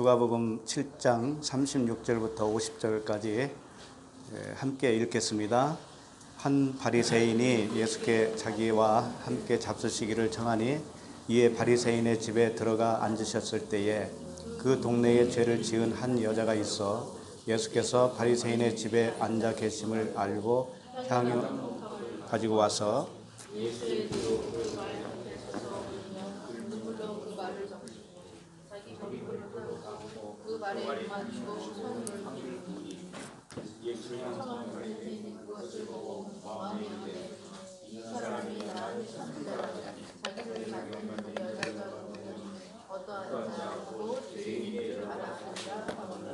누가복음 7장 36절부터 50절까지 함께 읽겠습니다. 한 바리새인이 예수께 자기와 함께 잡수시기를 청하니 이에 바리새인의 집에 들어가 앉으셨을 때에 그 동네에 죄를 지은 한 여자가 있어 예수께서 바리새인의 집에 앉아 계심을 알고 향유 가지고 와서 그 말에 맞추고 손을 그것을 보고 마음에 이르되 이 사람이 나한테 선지자라 자기를 만드는 여자가 어떠한 자라고 주인이 알았느니라 하거늘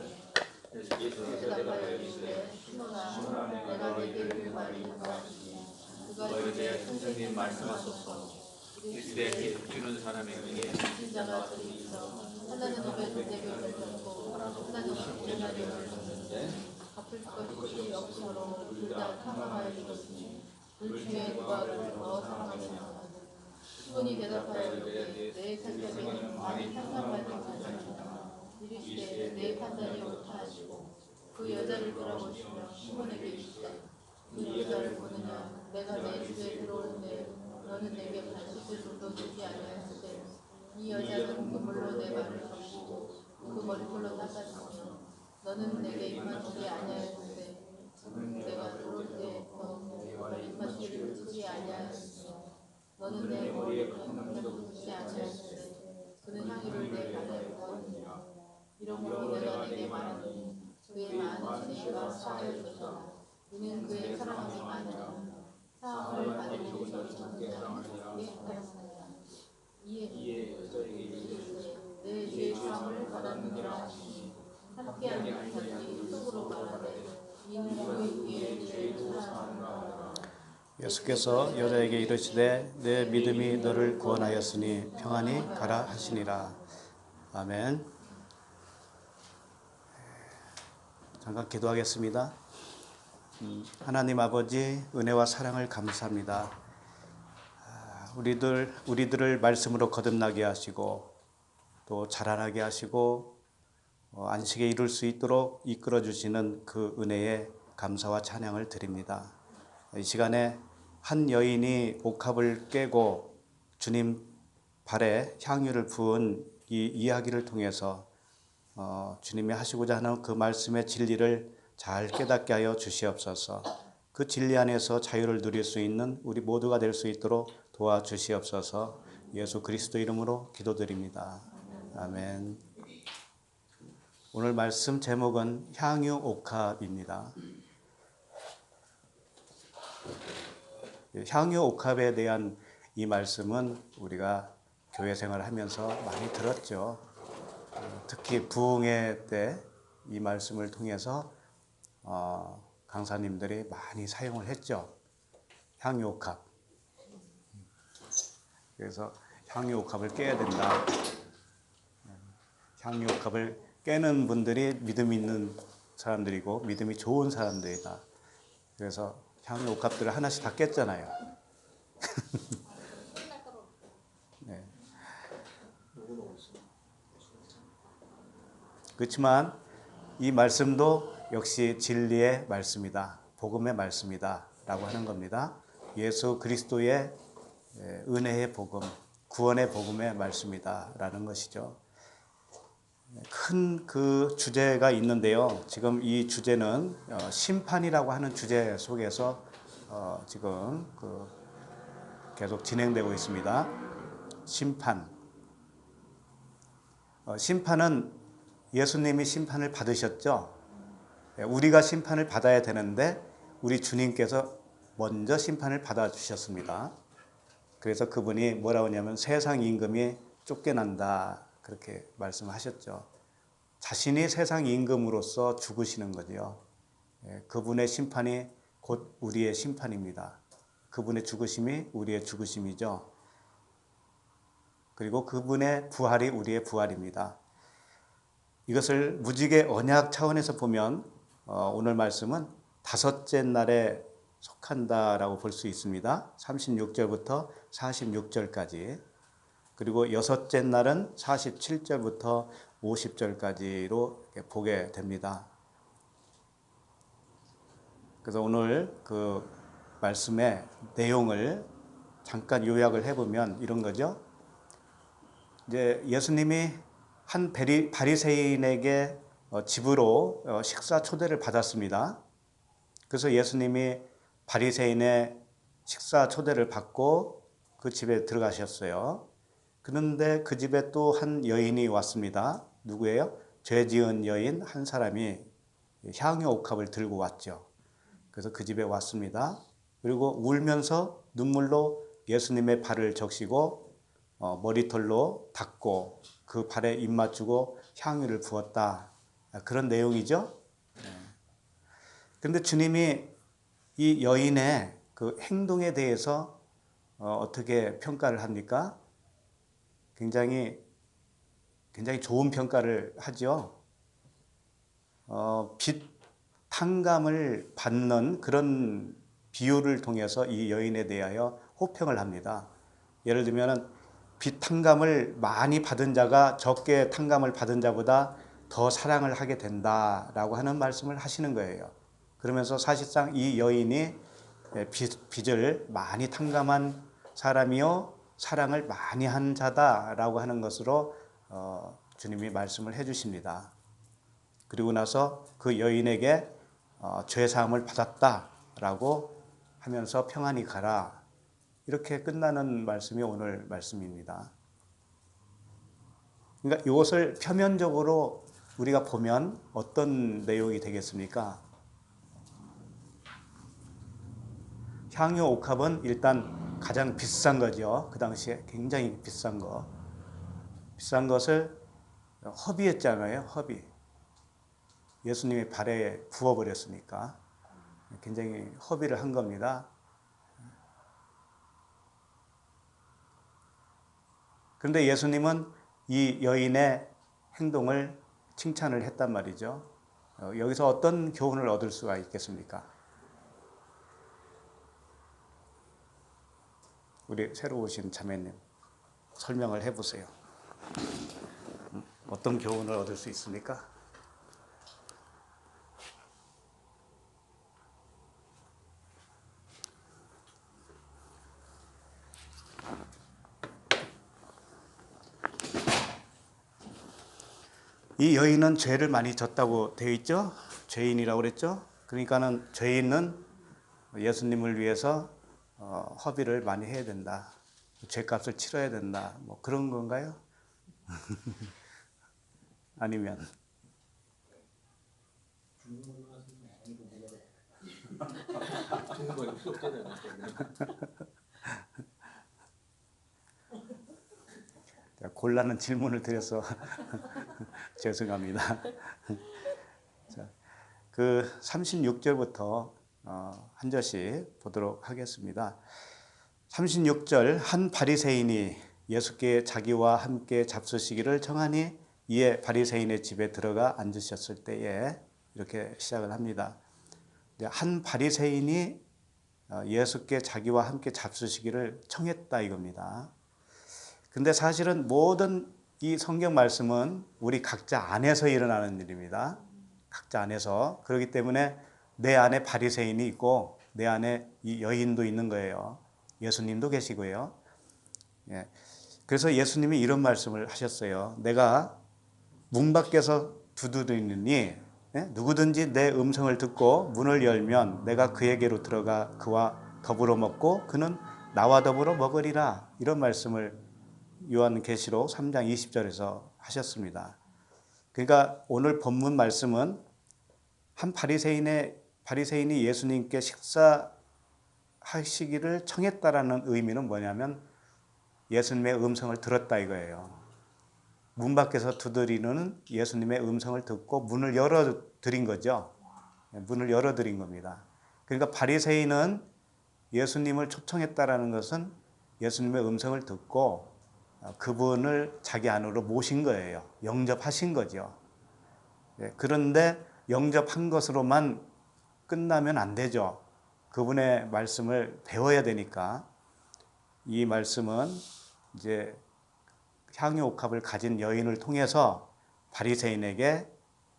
대답하여 이르되 시몬아 내가 네게 이를 말하노라 그가 이르되 선생님 말씀하소서 이르되 주는 사람에게 신자가 둘이 있어 하나는 입에 대접을 줬고 하나는 전화력을 줬는데 갚을 것이 없어로 둘 다 사망하여 죽었으니 둘 중에 누가 더 사랑하느냐 시몬이 대답하여 이르되 내 생각에는 많이 판단받은 자니라 이르시되 내 판단이 옳다 하시고 그 여자를 돌아보시며 시몬에게 이르시되 그 여자를 보느냐 내가 내 집에 들어오는데 너는 내게 반식을 좀도 주지 아니하였으되 이 여자는 그물로 내 발을 닦고 그 머리털로 닦았으며 너는 내게 입맞추지 아니하였는데 내가 들어올 때너 입맞추기를 쓰지 아니하였으며 너는 내 머리에 巾도 붓지 아니하였는데 그는 향유를 내 발에 부었느니라 이러므로 내가 네게 말하노니 그의 많은 죄가 사하여졌으나 이는 그의 사랑함이 많으나 사함을 받은 것이 사랑하니라 이에 여자에게 이르시되 내 죄 사함을 받았느니라 하시니 함께하는 자들이 속으로 말하되 이는 그의 죄를 사하는가. 예수께서 여자에게 이르시되 내 믿음이 너를 구원하였으니 평안히 가라 하시니라. 아멘. 잠깐 기도하겠습니다. 하나님 아버지 은혜와 사랑을 감사합니다. 우리들을 말씀으로 거듭나게 하시고 또 자라나게 하시고 안식에 이룰 수 있도록 이끌어 주시는 그 은혜에 감사와 찬양을 드립니다. 이 시간에 한 여인이 옥합을 깨고 주님 발에 향유를 부은 이 이야기를 통해서 주님이 하시고자 하는 그 말씀의 진리를 잘 깨닫게 하여 주시옵소서. 그 진리 안에서 자유를 누릴 수 있는 우리 모두가 될 수 있도록 도와주시옵소서. 예수 그리스도 이름으로 기도드립니다. 아멘. 오늘 말씀 제목은 향유 옥합입니다. 향유 옥합에 대한 이 말씀은 우리가 교회 생활을 하면서 많이 들었죠. 특히 부흥회 때 이 말씀을 통해서 강사님들이 많이 사용을 했죠. 향유 옥합. 그래서 향유 옥합을 깨야 된다. 향유 옥합을 깨는 분들이 믿음 있는 사람들이고 믿음이 좋은 사람들이다. 그래서 향유 옥합들을 하나씩 다 깼잖아요. 네. 그렇지만 이 말씀도 역시 진리의 말씀이다. 복음의 말씀이다. 라고 하는 겁니다. 예수 그리스도의 은혜의 복음, 구원의 복음의 말씀이다. 라는 것이죠. 큰 그 주제가 있는데요. 지금 이 주제는 심판이라고 하는 주제 속에서 지금 계속 진행되고 있습니다. 심판. 심판은 예수님이 심판을 받으셨죠. 우리가 심판을 받아야 되는데 우리 주님께서 먼저 심판을 받아주셨습니다. 그래서 그분이 뭐라고 하냐면 세상 임금이 쫓겨난다. 그렇게 말씀하셨죠. 자신이 세상 임금으로서 죽으시는 거죠. 그분의 심판이 곧 우리의 심판입니다. 그분의 죽으심이 우리의 죽으심이죠. 그리고 그분의 부활이 우리의 부활입니다. 이것을 무지개 언약 차원에서 보면 오늘 말씀은 다섯째 날에 속한다라고 볼 수 있습니다. 36절부터 46절까지. 그리고 여섯째 날은 47절부터 50절까지로 보게 됩니다. 그래서 오늘 그 말씀의 내용을 잠깐 요약을 해보면 이런 거죠. 이제 예수님이 한 바리새인에게 집으로 식사 초대를 받았습니다. 그래서 예수님이 바리새인의 식사 초대를 받고 그 집에 들어가셨어요. 그런데 그 집에 또 한 여인이 왔습니다. 누구예요? 죄 지은 여인 한 사람이 향유 옥합을 들고 왔죠. 그래서 그 집에 왔습니다. 그리고 울면서 눈물로 예수님의 발을 적시고 머리털로 닦고 그 발에 입 맞추고 향유를 부었다. 그런 내용이죠. 그런데 주님이 이 여인의 그 행동에 대해서 어떻게 평가를 합니까? 굉장히 좋은 평가를 하죠. 빛 탕감을 받는 그런 비유를 통해서 이 여인에 대하여 호평을 합니다. 예를 들면 빛 탕감을 많이 받은 자가 적게 탕감을 받은 자보다 더 사랑을 하게 된다라고 하는 말씀을 하시는 거예요. 그러면서 사실상 이 여인이 빚을 많이 탕감한 사람이요 사랑을 많이 한 자다라고 하는 것으로 주님이 말씀을 해주십니다. 그리고 나서 그 여인에게 죄사함을 받았다라고 하면서 평안히 가라, 이렇게 끝나는 말씀이 오늘 말씀입니다. 그러니까 이것을 표면적으로 우리가 보면 어떤 내용이 되겠습니까? 향유 옥합은 일단 가장 비싼 거죠. 그 당시에 굉장히 비싼 거. 비싼 것을 허비했잖아요. 허비. 예수님의 발에 부어버렸으니까 굉장히 허비를 한 겁니다. 그런데 예수님은 이 여인의 행동을 칭찬을 했단 말이죠. 여기서 어떤 교훈을 얻을 수가 있겠습니까? 우리 새로 오신 자매님 설명을 해보세요. 어떤 교훈을 얻을 수 있습니까? 이 여인은 죄를 많이 졌다고 되어 있죠. 죄인이라고 그랬죠. 그러니까는 죄인은 예수님을 위해서 허비를 많이 해야 된다. 죄값을 치러야 된다. 뭐 그런 건가요? 아니면 곤란한 질문을 드려서 죄송합니다. 자, 그 36절부터 한 절씩 보도록 하겠습니다. 36절, 한 바리새인이 예수께 자기와 함께 잡수시기를 청하니 이에 바리새인의 집에 들어가 앉으셨을 때에, 이렇게 시작을 합니다. 한 바리새인이 예수께 자기와 함께 잡수시기를 청했다 이겁니다. 근데 사실은 모든 이 성경 말씀은 우리 각자 안에서 일어나는 일입니다. 각자 안에서. 그렇기 때문에 내 안에 바리새인이 있고 내 안에 이 여인도 있는 거예요. 예수님도 계시고요. 예. 그래서 예수님이 이런 말씀을 하셨어요. 내가 문 밖에서 두드리느니 누구든지 내 음성을 듣고 문을 열면 내가 그에게로 들어가 그와 더불어 먹고 그는 나와 더불어 먹으리라. 이런 말씀을 요한계시록 3장 20절에서 하셨습니다. 그러니까 오늘 본문 말씀은 한 바리새인이 예수님께 식사하시기를 청했다라는 의미는 뭐냐면 예수님의 음성을 들었다 이거예요. 문 밖에서 두드리는 예수님의 음성을 듣고 문을 열어드린 거죠. 문을 열어드린 겁니다. 그러니까 바리새인은 예수님을 초청했다라는 것은 예수님의 음성을 듣고 그분을 자기 안으로 모신 거예요. 영접하신 거죠. 그런데 영접한 것으로만 끝나면 안 되죠. 그분의 말씀을 배워야 되니까 이 말씀은 이제 향유 옥합을 가진 여인을 통해서 바리새인에게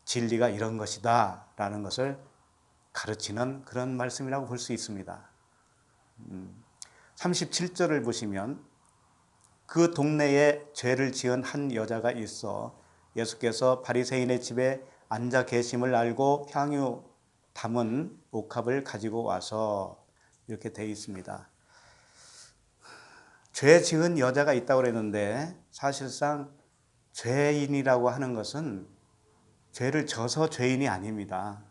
진리가 이런 것이다 라는 것을 가르치는 그런 말씀이라고 볼 수 있습니다. 37절을 보시면 그 동네에 죄를 지은 한 여자가 있어 예수께서 바리새인의 집에 앉아 계심을 알고 향유 담은 옥합을 가지고 와서, 이렇게 되어 있습니다. 죄 지은 여자가 있다고 그랬는데 사실상 죄인이라고 하는 것은 죄를 져서 죄인이 아닙니다.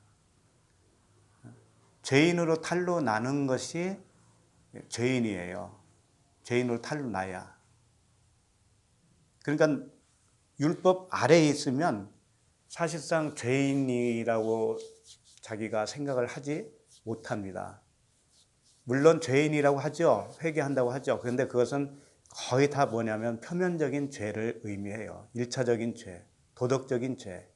죄인으로 탄로 나는 것이 죄인이에요. 죄인으로 탄로 나야. 그러니까 율법 아래에 있으면 사실상 죄인이라고 자기가 생각을 하지 못합니다. 물론 죄인이라고 하죠. 회개한다고 하죠. 그런데 그것은 거의 다 뭐냐면 표면적인 죄를 의미해요. 1차적인 죄, 도덕적인 죄,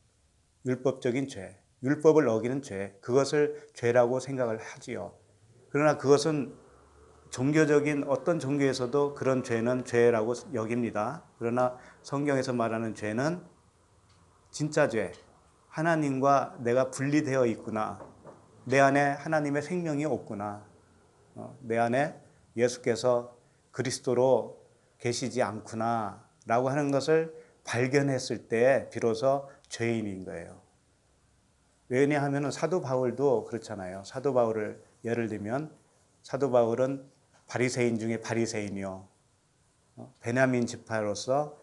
율법적인 죄, 율법을 어기는 죄, 그것을 죄라고 생각을 하지요. 그러나 그것은 종교적인 어떤 종교에서도 그런 죄는 죄라고 여깁니다. 그러나 성경에서 말하는 죄는 진짜 죄, 하나님과 내가 분리되어 있구나, 내 안에 하나님의 생명이 없구나, 내 안에 예수께서 그리스도로 계시지 않구나 라고 하는 것을 발견했을 때 비로소 죄인인 거예요. 왜냐하면 사도 바울도 그렇잖아요. 사도 바울을 예를 들면 사도 바울은 바리새인 중에 바리새인이요, 베냐민 지파로서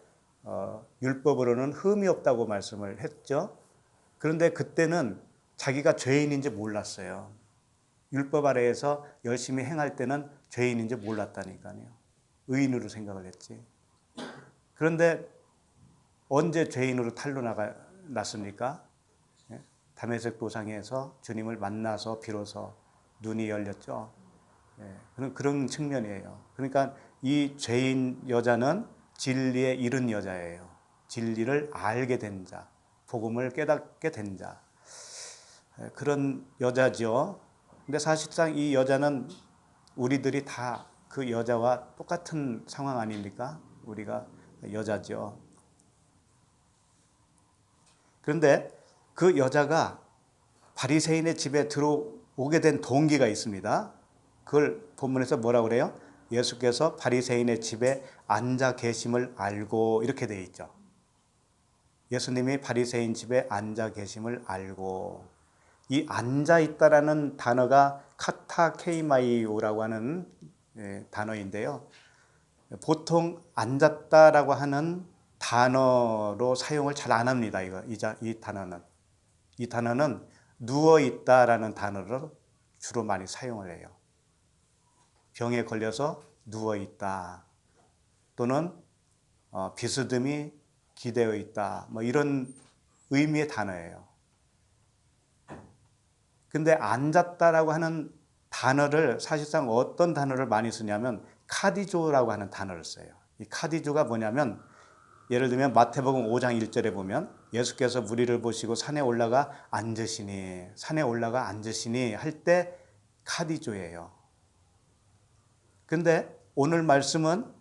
율법으로는 흠이 없다고 말씀을 했죠. 그런데 그때는 자기가 죄인인지 몰랐어요. 율법 아래에서 열심히 행할 때는 죄인인지 몰랐다니까요. 의인으로 생각을 했지. 그런데 언제 죄인으로 탄로 났습니까? 다메섹 도상에서 주님을 만나서 비로소 눈이 열렸죠. 그런 측면이에요. 그러니까 이 죄인 여자는 진리에 이른 여자예요. 진리를 알게 된 자, 복음을 깨닫게 된 자, 그런 여자죠. 근데 사실상 이 여자는 우리들이 다 그 여자와 똑같은 상황 아닙니까? 우리가 여자죠. 그런데 그 여자가 바리새인의 집에 들어오게 된 동기가 있습니다. 그걸 본문에서 뭐라고 그래요? 예수께서 바리새인의 집에 앉아 계심을 알고, 이렇게 되어 있죠. 예수님이 바리새인 집에 앉아 계심을 알고, 이 앉아 있다라는 단어가 카타케이마이오라고 하는 단어인데요. 보통 앉았다라고 하는 단어로 사용을 잘 안 합니다. 이 단어는. 이 단어는 누워 있다라는 단어로 주로 많이 사용을 해요. 병에 걸려서 누워 있다, 또는 비스듬히 기대어 있다, 뭐 이런 의미의 단어예요. 근데 앉았다라고 하는 단어를 사실상 어떤 단어를 많이 쓰냐면 카디조라고 하는 단어를 써요. 이 카디조가 뭐냐면, 예를 들면 마태복음 5장 1절에 보면 예수께서 무리를 보시고 산에 올라가 앉으시니, 산에 올라가 앉으시니 할 때 카디조예요. 근데 오늘 말씀은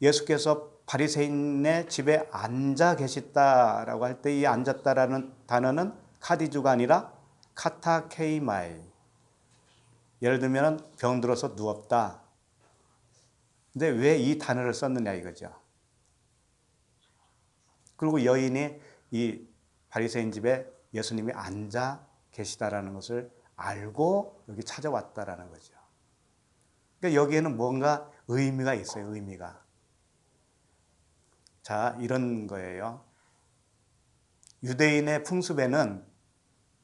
예수께서 바리새인의 집에 앉아 계셨다라고 할 때 이 앉았다라는 단어는 카디조가 아니라 카타케이마이. 예를 들면 병들어서 누웠다. 근데 왜 이 단어를 썼느냐 이거죠. 그리고 여인이 이 바리새인 집에 예수님이 앉아 계시다라는 것을 알고 여기 찾아왔다라는 거죠. 그러니까 여기에는 뭔가 의미가 있어요. 의미가. 자, 이런 거예요. 유대인의 풍습에는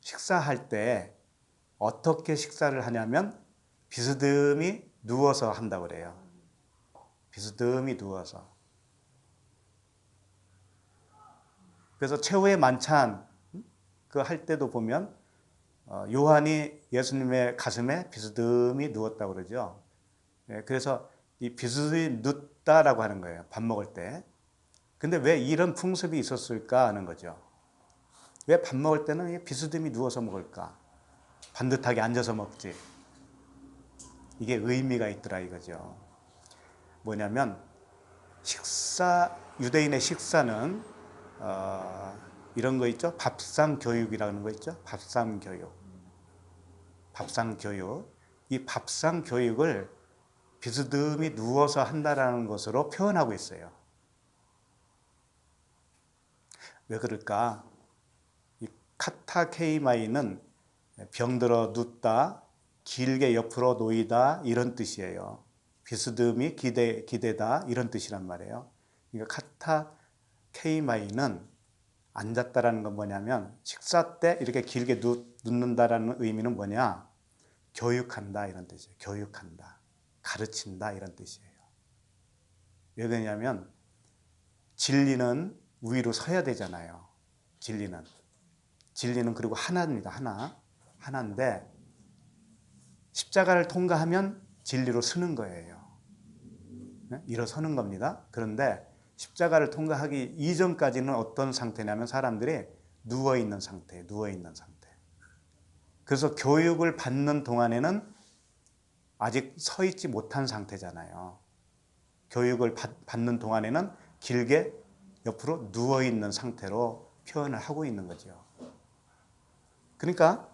식사할 때 어떻게 식사를 하냐면 비스듬히 누워서 한다고 그래요. 비스듬히 누워서. 그래서 최후의 만찬 그 할 때도 보면 요한이 예수님의 가슴에 비스듬히 누웠다고 그러죠. 그래서 이 비스듬히 눕다라고 하는 거예요. 밥 먹을 때. 근데 왜 이런 풍습이 있었을까 하는 거죠. 왜 밥 먹을 때는 비스듬히 누워서 먹을까? 반듯하게 앉아서 먹지. 이게 의미가 있더라 이거죠. 뭐냐면 유대인의 식사는 이런 거 있죠? 밥상 교육이라는 거 있죠? 밥상 교육. 밥상 교육. 이 밥상 교육을 비스듬히 누워서 한다라는 것으로 표현하고 있어요. 왜 그럴까? 이 카타케이마이는 병들어 눕다, 길게 옆으로 놓이다 이런 뜻이에요. 비스듬히 기대다 이런 뜻이란 말이에요. 그러니까 카타케이마이는 앉았다라는 건 뭐냐면 식사 때 이렇게 길게 눕는다라는 의미는 뭐냐? 교육한다 이런 뜻이에요. 교육한다, 가르친다 이런 뜻이에요. 왜 그러냐면 진리는 위로 서야 되잖아요. 진리는 그리고 하나입니다. 하나인데 십자가를 통과하면 진리로 서는 거예요. 네? 일어서는 겁니다. 그런데 십자가를 통과하기 이전까지는 어떤 상태냐면 사람들이 누워있는 상태. 그래서 교육을 받는 동안에는 아직 서 있지 못한 상태잖아요. 교육을 받는 동안에는 길게 옆으로 누워있는 상태로 표현을 하고 있는 거죠. 그러니까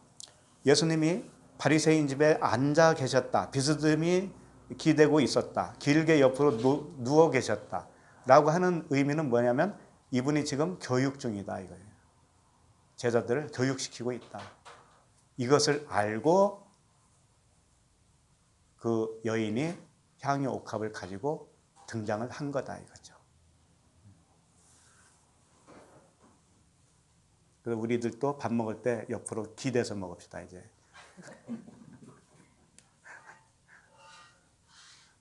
예수님이 바리새인 집에 앉아 계셨다. 비스듬히 기대고 있었다. 길게 옆으로 누워 계셨다. 라고 하는 의미는 뭐냐면 이분이 지금 교육 중이다 이거예요. 제자들을 교육시키고 있다. 이것을 알고 그 여인이 향유 옥합을 가지고 등장을 한 거다 이거죠. 그래서 우리들도 밥 먹을 때 옆으로 기대서 먹읍시다 이제.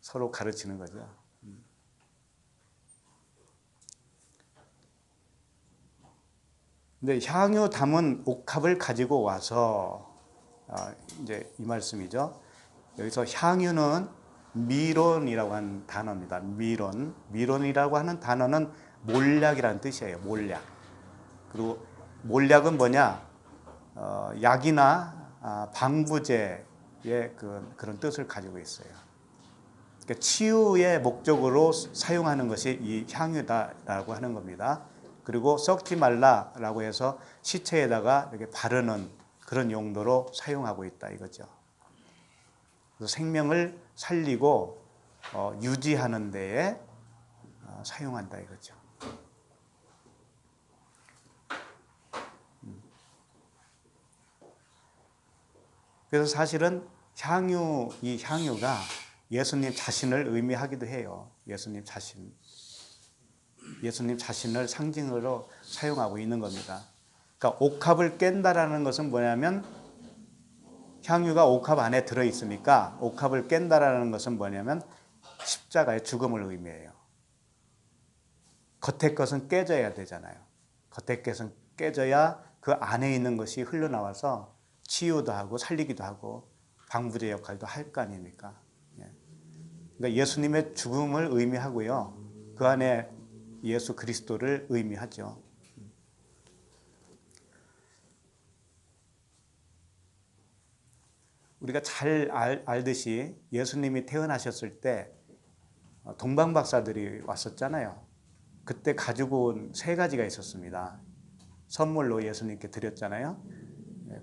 서로 가르치는 거죠. 근데 향유 담은 옥합을 가지고 와서 이제 이 말씀이죠. 여기서 향유는 미론이라고 하는 단어입니다. 미론이라고 하는 단어는 몰약이라는 뜻이에요. 몰약. 그리고 몰약은 뭐냐? 약이나 방부제의 그런 뜻을 가지고 있어요. 그러니까 치유의 목적으로 사용하는 것이 이 향유다라고 하는 겁니다. 그리고 썩지 말라라고 해서 시체에다가 이렇게 바르는 그런 용도로 사용하고 있다 이거죠. 그래서 생명을 살리고 유지하는 데에 사용한다 이거죠. 그래서 사실은 이 향유가 예수님 자신을 의미하기도 해요. 예수님 자신을 상징으로 사용하고 있는 겁니다. 그러니까 옥합을 깬다라는 것은 뭐냐면 향유가 옥합 안에 들어있으니까 옥합을 깬다라는 것은 뭐냐면 십자가의 죽음을 의미해요. 겉에 것은 깨져야 되잖아요. 겉에 것은 깨져야 그 안에 있는 것이 흘러나와서 치유도 하고 살리기도 하고 방부제 역할도 할 거 아닙니까? 그러니까 예수님의 죽음을 의미하고요. 그 안에 예수 그리스도를 의미하죠. 우리가 잘 알듯이 예수님이 태어나셨을 때 동방박사들이 왔었잖아요. 그때 가지고 온 세 가지가 있었습니다. 선물로 예수님께 드렸잖아요.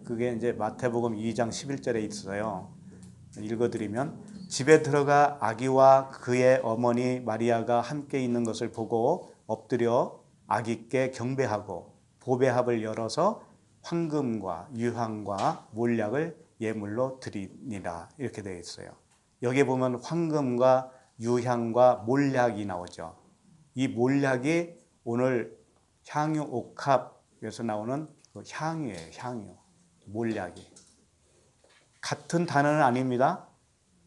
그게 이제 마태복음 2장 11절에 있어요. 읽어드리면 집에 들어가 아기와 그의 어머니 마리아가 함께 있는 것을 보고 엎드려 아기께 경배하고 보배합을 열어서 황금과 유향과 몰약을 예물로 드리니라 이렇게 되어 있어요. 여기에 보면 황금과 유향과 몰약이 나오죠. 이 몰약이 오늘 향유 옥합에서 나오는 그 향유예요. 향유, 몰약이. 같은 단어는 아닙니다.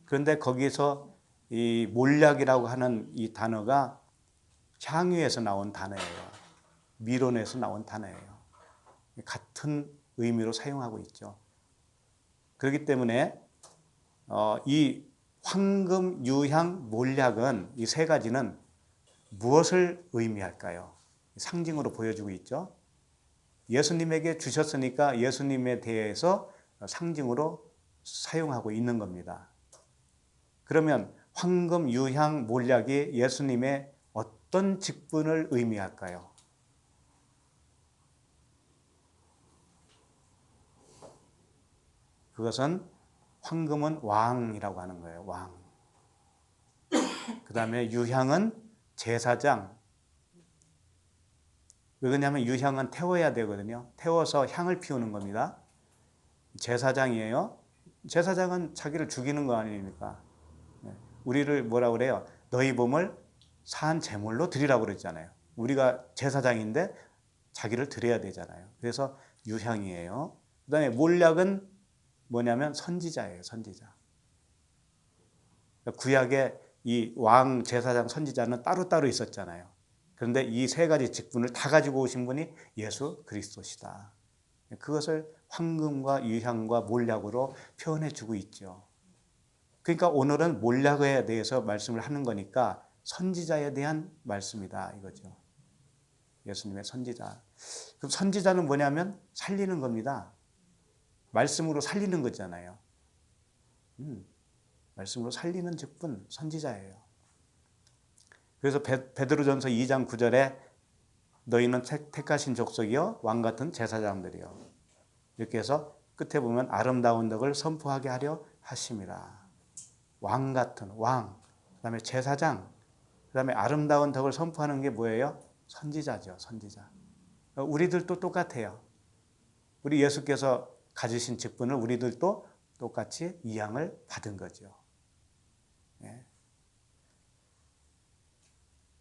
그런데 거기서 이 몰약이라고 하는 이 단어가 향유에서 나온 단어예요. 미론에서 나온 단어예요. 같은 의미로 사용하고 있죠. 그렇기 때문에 이 황금, 유향, 몰약은 이 세 가지는 무엇을 의미할까요? 상징으로 보여주고 있죠. 예수님에게 주셨으니까 예수님에 대해서 상징으로 사용하고 있는 겁니다. 그러면 황금, 유향, 몰약이 예수님의 어떤 직분을 의미할까요? 그것은 황금은 왕이라고 하는 거예요. 왕. 그 다음에 유향은 제사장. 왜 그러냐면 유향은 태워야 되거든요. 태워서 향을 피우는 겁니다. 제사장이에요. 제사장은 자기를 죽이는 거 아닙니까? 우리를 뭐라 그래요? 너희 몸을 산 제물로 드리라고 그랬잖아요. 우리가 제사장인데 자기를 드려야 되잖아요. 그래서 유향이에요. 그 다음에 몰약은 뭐냐면 선지자예요. 선지자. 구약에 이 왕, 제사장, 선지자는 따로따로 있었잖아요. 그런데 이 세 가지 직분을 다 가지고 오신 분이 예수 그리스도시다. 그것을 황금과 유향과 몰약으로 표현해 주고 있죠. 그러니까 오늘은 몰약에 대해서 말씀을 하는 거니까 선지자에 대한 말씀이다 이거죠. 예수님의 선지자. 그럼 선지자는 뭐냐면 살리는 겁니다. 말씀으로 살리는 거잖아요. 말씀으로 살리는 직분 선지자예요. 그래서 베드로전서 2장 9절에 너희는 택하신 족속이요 왕 같은 제사장들이요. 이렇게 해서 끝에 보면 아름다운 덕을 선포하게 하려 하심이라. 왕 같은 왕, 그다음에 제사장, 그다음에 아름다운 덕을 선포하는 게 뭐예요? 선지자죠. 선지자. 우리들도 똑같아요. 우리 예수께서 가지신 직분을 우리들도 똑같이 이양을 받은 거죠. 예.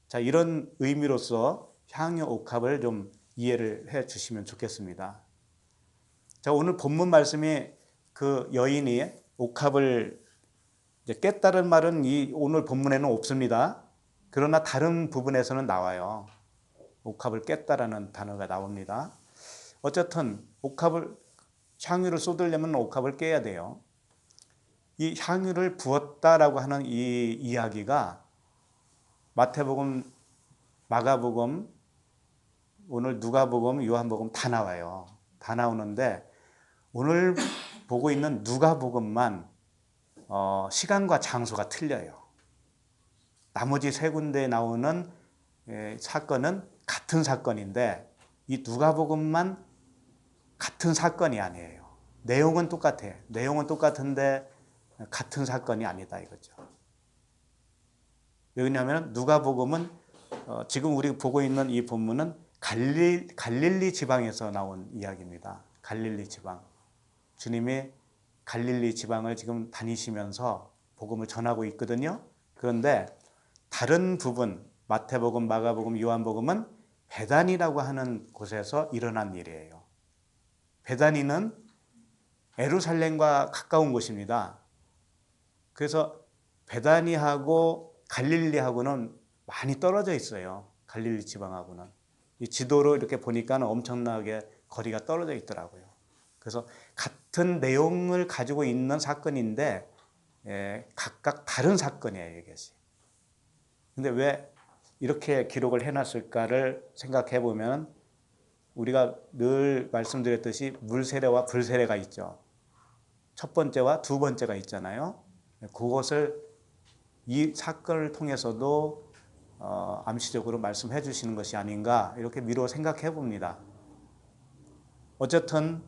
자, 이런 의미로서 향유 옥합을 좀 이해를 해 주시면 좋겠습니다. 자, 오늘 본문 말씀이 그 여인이 옥합을 이제 깼다는 말은 이 오늘 본문에는 없습니다. 그러나 다른 부분에서는 나와요. 옥합을 깼다라는 단어가 나옵니다. 어쨌든 옥합을 향유를 쏟으려면 옥합을 깨야 돼요. 이 향유를 부었다라고 하는 이 이야기가 마태복음, 마가복음, 오늘 누가복음, 요한복음 다 나와요. 다 나오는데 오늘 보고 있는 누가복음만 시간과 장소가 틀려요. 나머지 세 군데에 나오는 사건은 같은 사건인데 이 누가복음만 같은 사건이 아니에요. 내용은 똑같아요. 내용은 똑같은데 같은 사건이 아니다 이거죠. 왜냐하면 누가복음은 지금 우리가 보고 있는 이 본문은 갈릴리 지방에서 나온 이야기입니다. 갈릴리 지방. 주님이 갈릴리 지방을 지금 다니시면서 복음을 전하고 있거든요. 그런데 다른 부분 마태복음, 마가복음, 요한복음은 베다니라고 하는 곳에서 일어난 일이에요. 베다니는 예루살렘과 가까운 곳입니다. 그래서 베다니하고 갈릴리하고는 많이 떨어져 있어요. 갈릴리 지방하고는. 이 지도로 이렇게 보니까 엄청나게 거리가 떨어져 있더라고요. 그래서 같은 내용을 가지고 있는 사건인데 각각 다른 사건이에요, 이것이. 근데 왜 이렇게 기록을 해놨을까를 생각해 보면 우리가 늘 말씀드렸듯이 물세례와 불세례가 있죠. 첫 번째와 두 번째가 있잖아요. 그것을 이 사건을 통해서도 암시적으로 말씀해 주시는 것이 아닌가 이렇게 미루어 생각해 봅니다. 어쨌든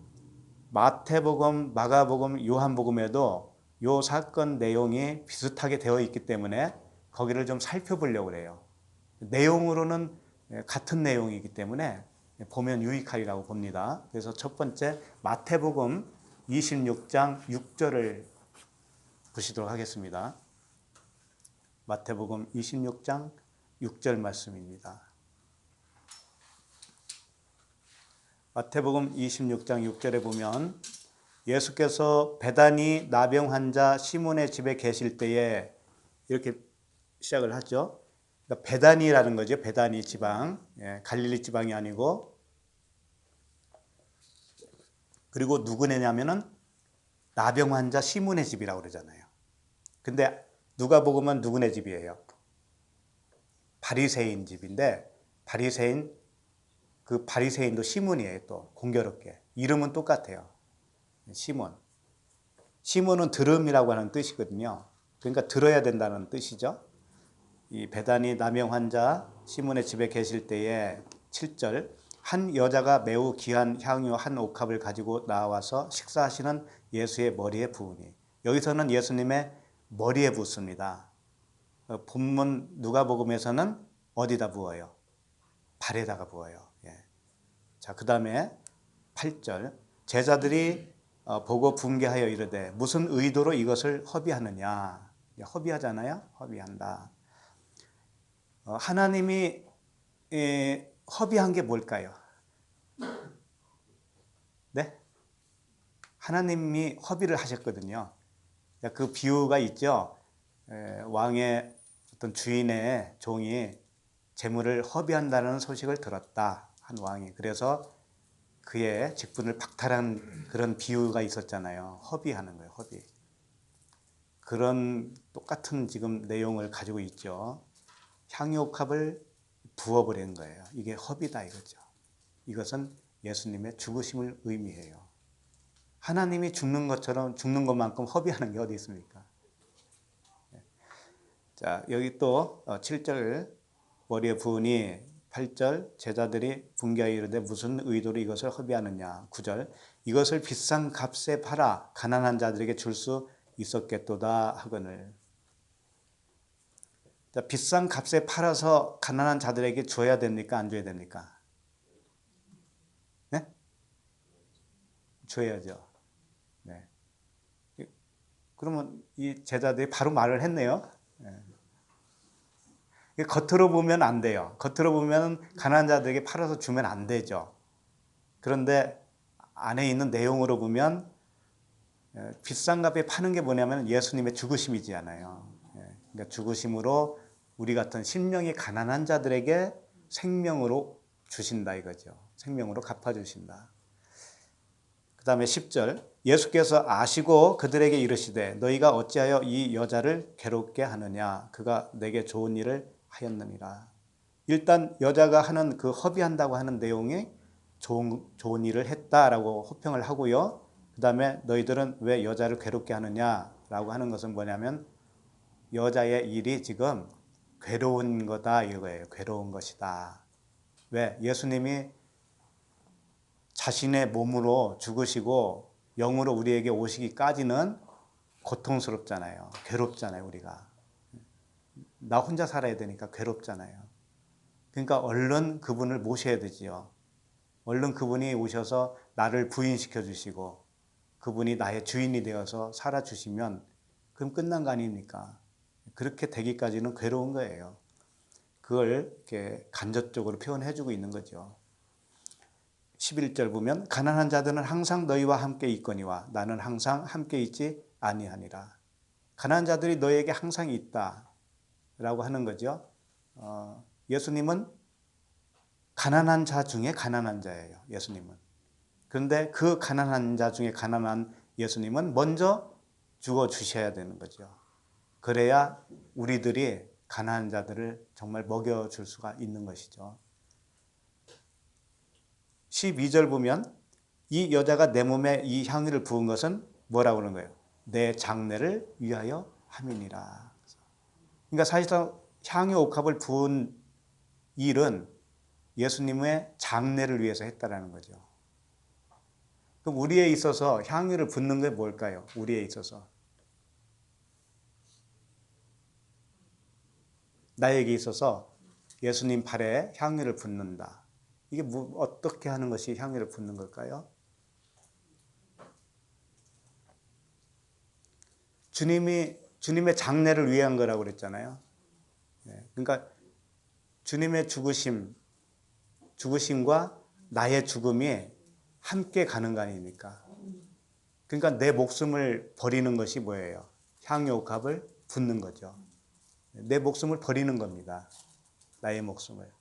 마태복음, 마가복음, 요한복음에도 이 사건 내용이 비슷하게 되어 있기 때문에 거기를 좀 살펴보려고 그래요. 내용으로는 같은 내용이기 때문에 보면 유익하리라고 봅니다. 그래서 첫 번째 마태복음 26장 6절을 보시도록 하겠습니다. 마태복음 26장 6절 말씀입니다. 마태복음 26장 6절에 보면 예수께서 베다니 나병 환자 시몬의 집에 계실 때에 이렇게 시작을 하죠. 그러니까 베다니라는 거죠. 베다니 지방. 갈릴리 지방이 아니고. 그리고 누구냐면은 나병 환자 시몬의 집이라고 그러잖아요. 근데 누가복음은 누구네 집이에요? 바리새인 집인데 그 바리새인도 시몬이에요. 또 공교롭게 이름은 똑같아요. 시몬은 들음이라고 하는 뜻이거든요. 그러니까 들어야 된다는 뜻이죠. 이 베다니 나병 환자 시몬의 집에 계실 때에 7절 한 여자가 매우 귀한 향유 한 옥합을 가지고 나와서 식사하시는 예수의 머리에 부으니. 여기서는 예수님의 머리에 붓습니다. 본문 누가복음에서는 어디다 부어요? 발에다가 부어요. 예. 자, 그 다음에 8절. 제자들이 보고 분개하여 이르되 무슨 의도로 이것을 허비하느냐. 허비하잖아요. 허비한다. 하나님이 허비한 게 뭘까요? 네? 하나님이 허비를 하셨거든요. 그 비유가 있죠. 왕의 어떤 주인의 종이 재물을 허비한다는 소식을 들었다. 한 왕이. 그래서 그의 직분을 박탈한 그런 비유가 있었잖아요. 허비하는 거예요. 허비. 그런 똑같은 지금 내용을 가지고 있죠. 향유옥합을 부어버린 거예요. 이게 허비다 이거죠. 이것은 예수님의 죽으심을 의미해요. 하나님이 죽는 것처럼 죽는 것만큼 허비하는 게 어디 있습니까? 자, 여기 또 7절 머리에 부으니 8절 제자들이 분개하여 이르되 무슨 의도로 이것을 허비하느냐. 9절 이것을 비싼 값에 팔아 가난한 자들에게 줄 수 있었겠도다 하거늘. 자, 비싼 값에 팔아서 가난한 자들에게 줘야 됩니까? 안 줘야 됩니까? 네? 줘야죠. 네. 그러면 이 제자들이 바로 말을 했네요. 네. 겉으로 보면 안 돼요. 겉으로 보면 가난한 자들에게 팔아서 주면 안 되죠. 그런데 안에 있는 내용으로 보면 비싼 값에 파는 게 뭐냐면 예수님의 죽으심이잖아요. 그러니까 죽으심으로 우리 같은 심령이 가난한 자들에게 생명으로 주신다 이거죠. 생명으로 갚아주신다. 그 다음에 10절 예수께서 아시고 그들에게 이르시되 너희가 어찌하여 이 여자를 괴롭게 하느냐. 그가 내게 좋은 일을 하였느니라. 일단 여자가 하는 그 허비한다고 하는 내용이 좋은 일을 했다라고 호평을 하고요. 그 다음에 너희들은 왜 여자를 괴롭게 하느냐라고 하는 것은 뭐냐면 여자의 일이 지금 괴로운 거다 이거예요. 괴로운 것이다. 왜? 예수님이 자신의 몸으로 죽으시고 영으로 우리에게 오시기까지는 고통스럽잖아요. 괴롭잖아요. 우리가. 나 혼자 살아야 되니까 괴롭잖아요. 그러니까 얼른 그분을 모셔야 되지요. 얼른 그분이 오셔서 나를 부인시켜 주시고 그분이 나의 주인이 되어서 살아주시면 그럼 끝난 거 아닙니까? 그렇게 되기까지는 괴로운 거예요. 그걸 이렇게 간접적으로 표현해 주고 있는 거죠. 11절 보면 가난한 자들은 항상 너희와 함께 있거니와 나는 항상 함께 있지 아니하니라. 가난한 자들이 너희에게 항상 있다 라고 하는 거죠. 예수님은 가난한 자 중에 가난한 자예요. 예수님은. 그런데 그 가난한 자 중에 가난한 예수님은 먼저 죽어주셔야 되는 거죠. 그래야 우리들이 가난한 자들을 정말 먹여줄 수가 있는 것이죠. 12절 보면 이 여자가 내 몸에 이 향유를 부은 것은 뭐라고 그러는 거예요? 내 장례를 위하여 함이니라. 그러니까 사실상 향유 옥합을 부은 일은 예수님의 장례를 위해서 했다라는 거죠. 그럼 우리에 있어서 향유를 붓는 게 뭘까요? 우리에 있어서. 나에게 있어서 예수님 발에 향유를 붓는다. 이게 어떻게 하는 것이 향유를 붓는 걸까요? 주님의 장례를 위한 거라고 그랬잖아요. 그러니까 주님의 죽으심과 나의 죽음이 함께 가는 거 아닙니까? 그러니까 내 목숨을 버리는 것이 뭐예요? 향유옥합을 붓는 거죠. 내 목숨을 버리는 겁니다. 나의 목숨을.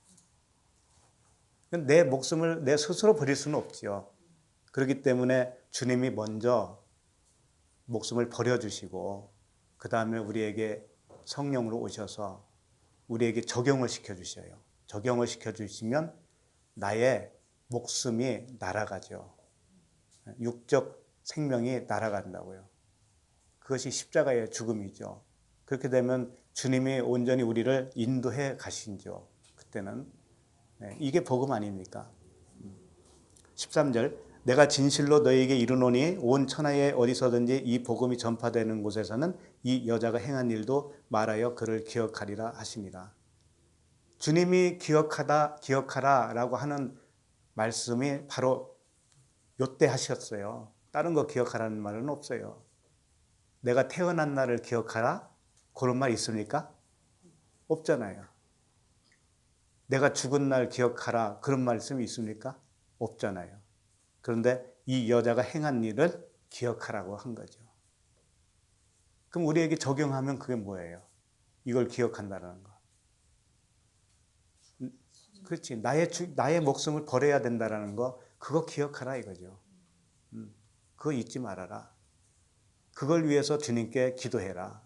내 목숨을 내 스스로 버릴 수는 없죠. 그렇기 때문에 주님이 먼저 목숨을 버려주시고 그 다음에 우리에게 성령으로 오셔서 우리에게 적용을 시켜주셔요. 적용을 시켜주시면 나의 목숨이 날아가죠. 육적 생명이 날아간다고요. 그것이 십자가의 죽음이죠. 그렇게 되면 주님이 온전히 우리를 인도해 가신죠. 그때는. 이게 복음 아닙니까? 13절 내가 진실로 너희에게 이르노니 온 천하에 어디서든지 이 복음이 전파되는 곳에서는 이 여자가 행한 일도 말하여 그를 기억하리라 하시니라. 주님이 기억하라 라고 하는 말씀이 바로 요때 하셨어요. 다른 거 기억하라는 말은 없어요. 내가 태어난 날을 기억하라? 그런 말 있습니까? 없잖아요. 내가 죽은 날 기억하라 그런 말씀이 있습니까? 없잖아요. 그런데 이 여자가 행한 일을 기억하라고 한 거죠. 그럼 우리에게 적용하면 그게 뭐예요? 이걸 기억한다는 거. 그렇지. 나의 목숨을 버려야 된다는 거, 그거 기억하라 이거죠. 그거 잊지 말아라. 그걸 위해서 주님께 기도해라.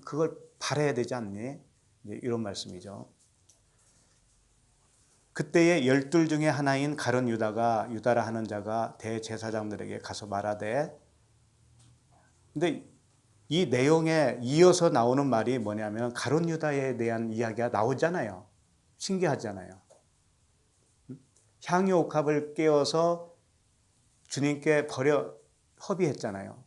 그걸 바라야 되지 않니? 이런 말씀이죠. 그때의 12 중에 하나인 가룟 유다라 하는 자가 대제사장들에게 가서 말하되, 근데 이 내용에 이어서 나오는 말이 뭐냐면 가룟 유다에 대한 이야기가 나오잖아요. 신기하잖아요. 향유 옥합을 깨어서 주님께 허비했잖아요.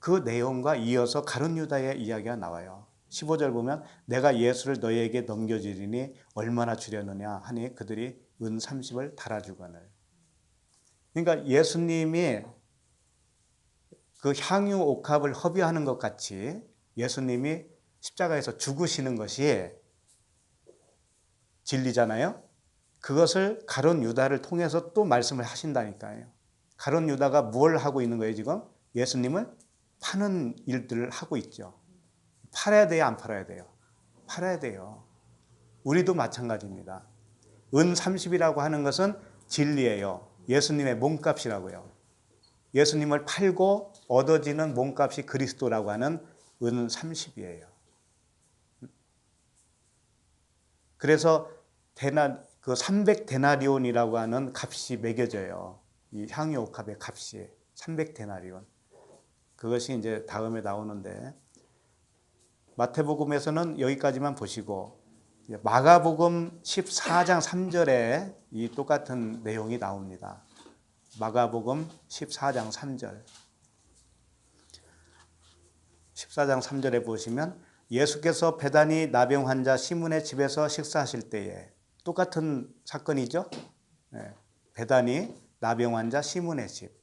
그 내용과 이어서 가룟 유다의 이야기가 나와요. 15절 보면 내가 예수를 너희에게 넘겨주리니 얼마나 주려느냐 하니 그들이 은 30을 달아주거늘. 그러니까 예수님이 그 향유 옥합을 허비하는 것 같이 예수님이 십자가에서 죽으시는 것이 진리잖아요. 그것을 가룟 유다를 통해서 또 말씀을 하신다니까요. 가룟 유다가 뭘 하고 있는 거예요 지금? 예수님을 파는 일들을 하고 있죠. 팔아야 돼요, 안 팔아야 돼요? 팔아야 돼요. 우리도 마찬가지입니다. 은 30이라고 하는 것은 진리예요. 예수님의 몸값이라고요. 예수님을 팔고 얻어지는 몸값이 그리스도라고 하는 은 30이에요. 그래서 그 300데나리온이라고 하는 값이 매겨져요. 이 향유 옥합의 값이 300데나리온. 그것이 이제 다음에 나오는데 마태복음에서는 여기까지만 보시고 마가복음 14장 3절에 이 똑같은 내용이 나옵니다. 마가복음 14장 3절. 14장 3절에 보시면 예수께서 베다니 나병 환자 시몬의 집에서 식사하실 때에 똑같은 사건이죠. 베다니 나병 환자 시몬의 집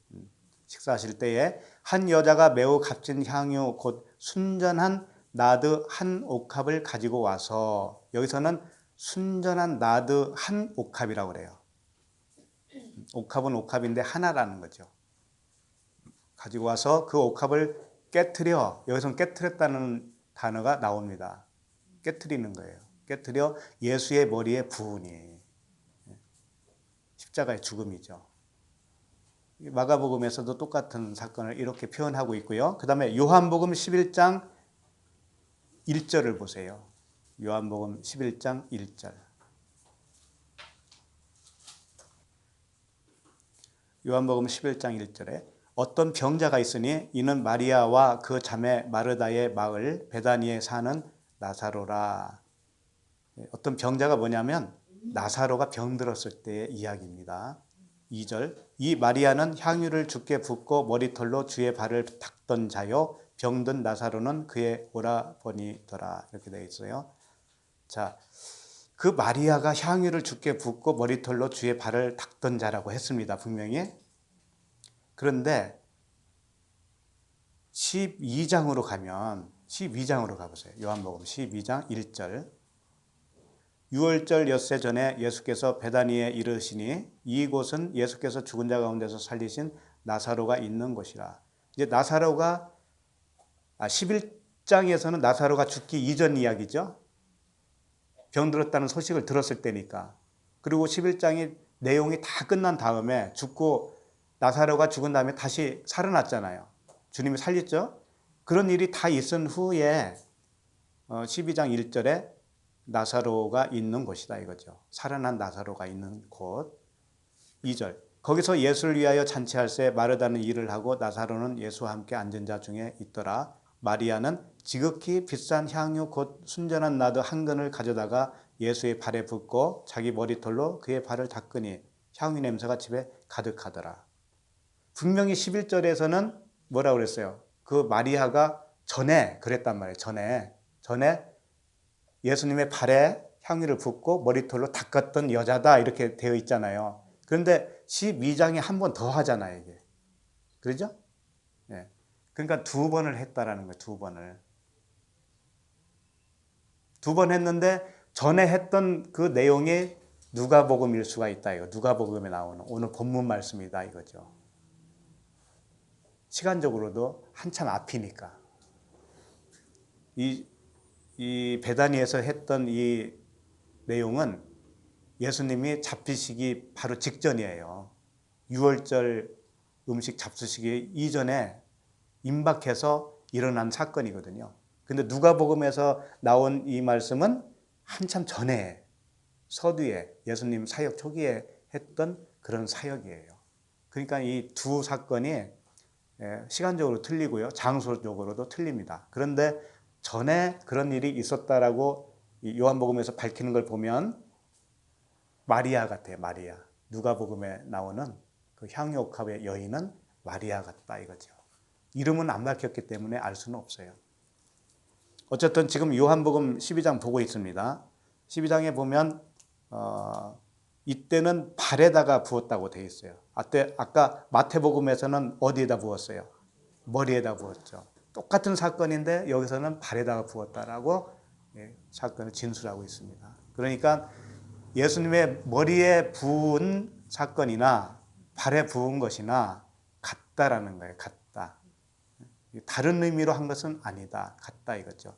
식사하실 때에 한 여자가 매우 값진 향유 곧 순전한 나드 한 옥합을 가지고 와서, 여기서는 순전한 나드 한 옥합이라고 그래요. 옥합은 옥합인데 하나라는 거죠. 가지고 와서 그 옥합을 깨트려, 여기서는 깨트렸다는 단어가 나옵니다. 깨트리는 거예요. 깨트려 예수의 머리에 부으니. 십자가의 죽음이죠. 마가복음에서도 똑같은 사건을 이렇게 표현하고 있고요. 그 다음에 요한복음 11장 1절을 보세요. 요한복음 11장 1절. 요한복음 11장 1절에 어떤 병자가 있으니 이는 마리아와 그 자매 마르다의 마을 베다니에 사는 나사로라. 어떤 병자가 뭐냐면 나사로가 병들었을 때의 이야기입니다. 2절 이 마리아는 향유를 주께 붓고 머리털로 주의 발을 닦던 자요 병든 나사로는 그의 오라버니더라. 이렇게 되어 있어요. 자, 그 마리아가 향유를 주께 붓고 머리털로 주의 발을 닦던 자라고 했습니다. 분명히. 그런데 12장으로 가보세요. 요한복음 12장 1절. 6월절 엿새 전에 예수께서 베다니에 이르시니 이곳은 예수께서 죽은 자 가운데서 살리신 나사로가 있는 곳이라. 이제 나사로가 11장에서는 나사로가 죽기 이전 이야기죠. 병들었다는 소식을 들었을 때니까. 그리고 11장이 내용이 다 끝난 다음에 죽고 나사로가 죽은 다음에 다시 살아났잖아요. 주님이 살렸죠. 그런 일이 다 있은 후에 12장 1절에 나사로가 있는 곳이다 이거죠. 살아난 나사로가 있는 곳. 2절 거기서 예수를 위하여 잔치할새 마르다는 일을 하고 나사로는 예수와 함께 앉은 자 중에 있더라. 마리아는 지극히 비싼 향유 곧 순전한 나드 한 근을 가져다가 예수의 발에 붓고 자기 머리털로 그의 발을 닦으니 향유 냄새가 집에 가득하더라. 분명히 11절에서는 뭐라고 그랬어요? 그 마리아가 전에 그랬단 말이에요. 전에 예수님의 발에 향유를 붓고 머리털로 닦았던 여자다 이렇게 되어 있잖아요. 그런데 12장에 한 번 더 하잖아요, 이게. 그러죠? 예. 그러니까 두 번을 했다라는 거예요. 두 번을. 두 번 했는데 전에 했던 그 내용이 누가복음일 수가 있다 이거. 누가복음에 나오는 오늘 본문 말씀이다 이거죠. 시간적으로도 한참 앞이니까. 이 베다니에서 했던 이 내용은 예수님이 잡히시기 바로 직전이에요. 6월절 음식 잡수시기 이전에 임박해서 일어난 사건이거든요. 근데 누가복음에서 나온 이 말씀은 한참 전에 서두에 예수님 사역 초기에 했던 그런 사역이에요. 그러니까 이 두 사건이 시간적으로 틀리고요. 장소적으로도 틀립니다. 그런데 전에 그런 일이 있었다라고 요한복음에서 밝히는 걸 보면 마리아 같아요. 마리아. 누가복음에 나오는 그 향유옥합의 여인은 마리아 같다 이거죠. 이름은 안 밝혔기 때문에 알 수는 없어요. 어쨌든 지금 요한복음 12장 보고 있습니다. 12장에 보면 이때는 발에다가 부었다고 되어 있어요. 아까 마태복음에서는 어디에다 부었어요? 머리에다 부었죠. 똑같은 사건인데 여기서는 발에다가 부었다라고 사건을 진술하고 있습니다. 그러니까 예수님의 머리에 부은 사건이나 발에 부은 것이나 같다라는 거예요. 같다. 다른 의미로 한 것은 아니다. 같다 이거죠.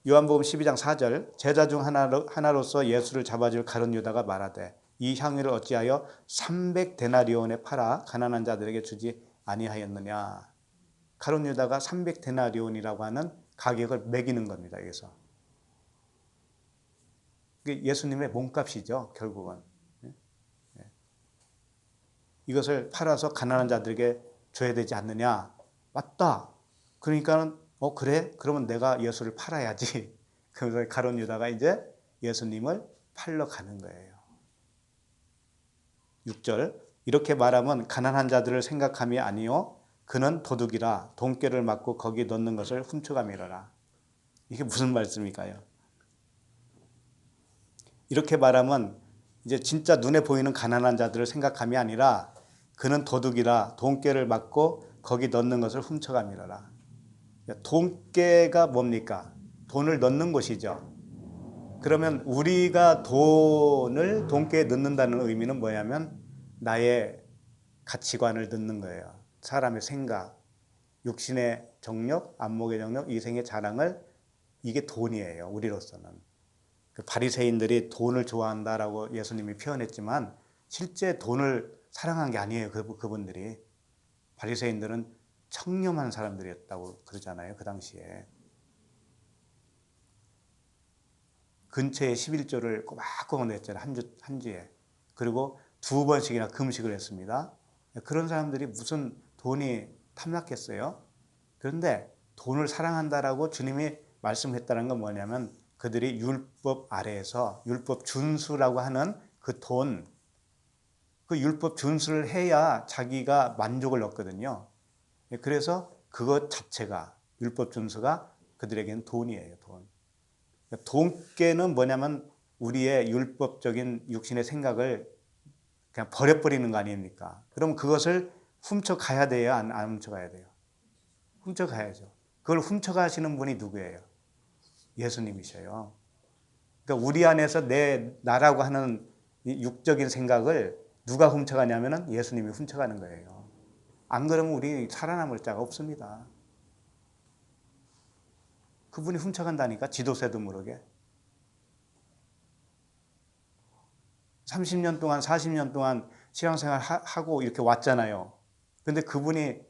요한복음 12장 4절 제자 중 하나로서 예수를 잡아줄 가룟 유다가 말하되 이 향유를 어찌하여 300데나리온에 팔아 가난한 자들에게 주지 아니하였느냐. 가룟 유다가 300데나리온이라고 하는 가격을 매기는 겁니다. 여기서. 예수님의 몸값이죠. 결국은. 이것을 팔아서 가난한 자들에게 줘야 되지 않느냐. 맞다. 그러니까는 그래? 그러면 내가 예수를 팔아야지. 그래서 가룟 유다가 이제 예수님을 팔러 가는 거예요. 6절 이렇게 말하면 가난한 자들을 생각함이 아니요 그는 도둑이라 돈꾀를 맞고 거기 넣는 것을 훔쳐감이라. 이게 무슨 말씀일까요? 이렇게 말하면 이제 진짜 눈에 보이는 가난한 자들을 생각함이 아니라 그는 도둑이라 돈꾀를 맞고 거기 넣는 것을 훔쳐감이라. 돈깨가 뭡니까? 돈을 넣는 곳이죠. 그러면 우리가 돈을 돈깨에 넣는다는 의미는 뭐냐면 나의 가치관을 넣는 거예요. 사람의 생각, 육신의 정력, 안목의 정력, 이생의 자랑을 이게 돈이에요. 우리로서는. 그 바리새인들이 돈을 좋아한다라고 예수님이 표현했지만 실제 돈을 사랑한 게 아니에요. 그분들이. 바리새인들은 청렴한 사람들이었다고 그러잖아요. 그 당시에. 근처에 11조를 꼬박꼬박 냈잖아요. 한 주에. 그리고 2번씩이나 금식을 했습니다. 그런 사람들이 무슨 돈이 탐났겠어요? 그런데 돈을 사랑한다라고 주님이 말씀했다는 건 뭐냐면 그들이 율법 아래에서 율법 준수라고 하는 그 돈, 그 율법 준수를 해야 자기가 만족을 얻거든요. 그래서 그것 자체가 율법 준수가 그들에게는 돈이에요. 돈. 돈께는 뭐냐면 우리의 율법적인 육신의 생각을 그냥 버려버리는 거 아닙니까? 그럼 그것을 훔쳐가야 돼요? 안 훔쳐가야 돼요? 훔쳐가야죠. 그걸 훔쳐가시는 분이 누구예요? 예수님이셔요. 그러니까 우리 안에서 나라고 하는 육적인 생각을 누가 훔쳐가냐면 예수님이 훔쳐가는 거예요. 안 그러면 우리 살아남을 자가 없습니다. 그분이 훔쳐간다니까 지도새도 모르게. 30년 동안 40년 동안 신앙생활 하고 이렇게 왔잖아요. 근데 그분이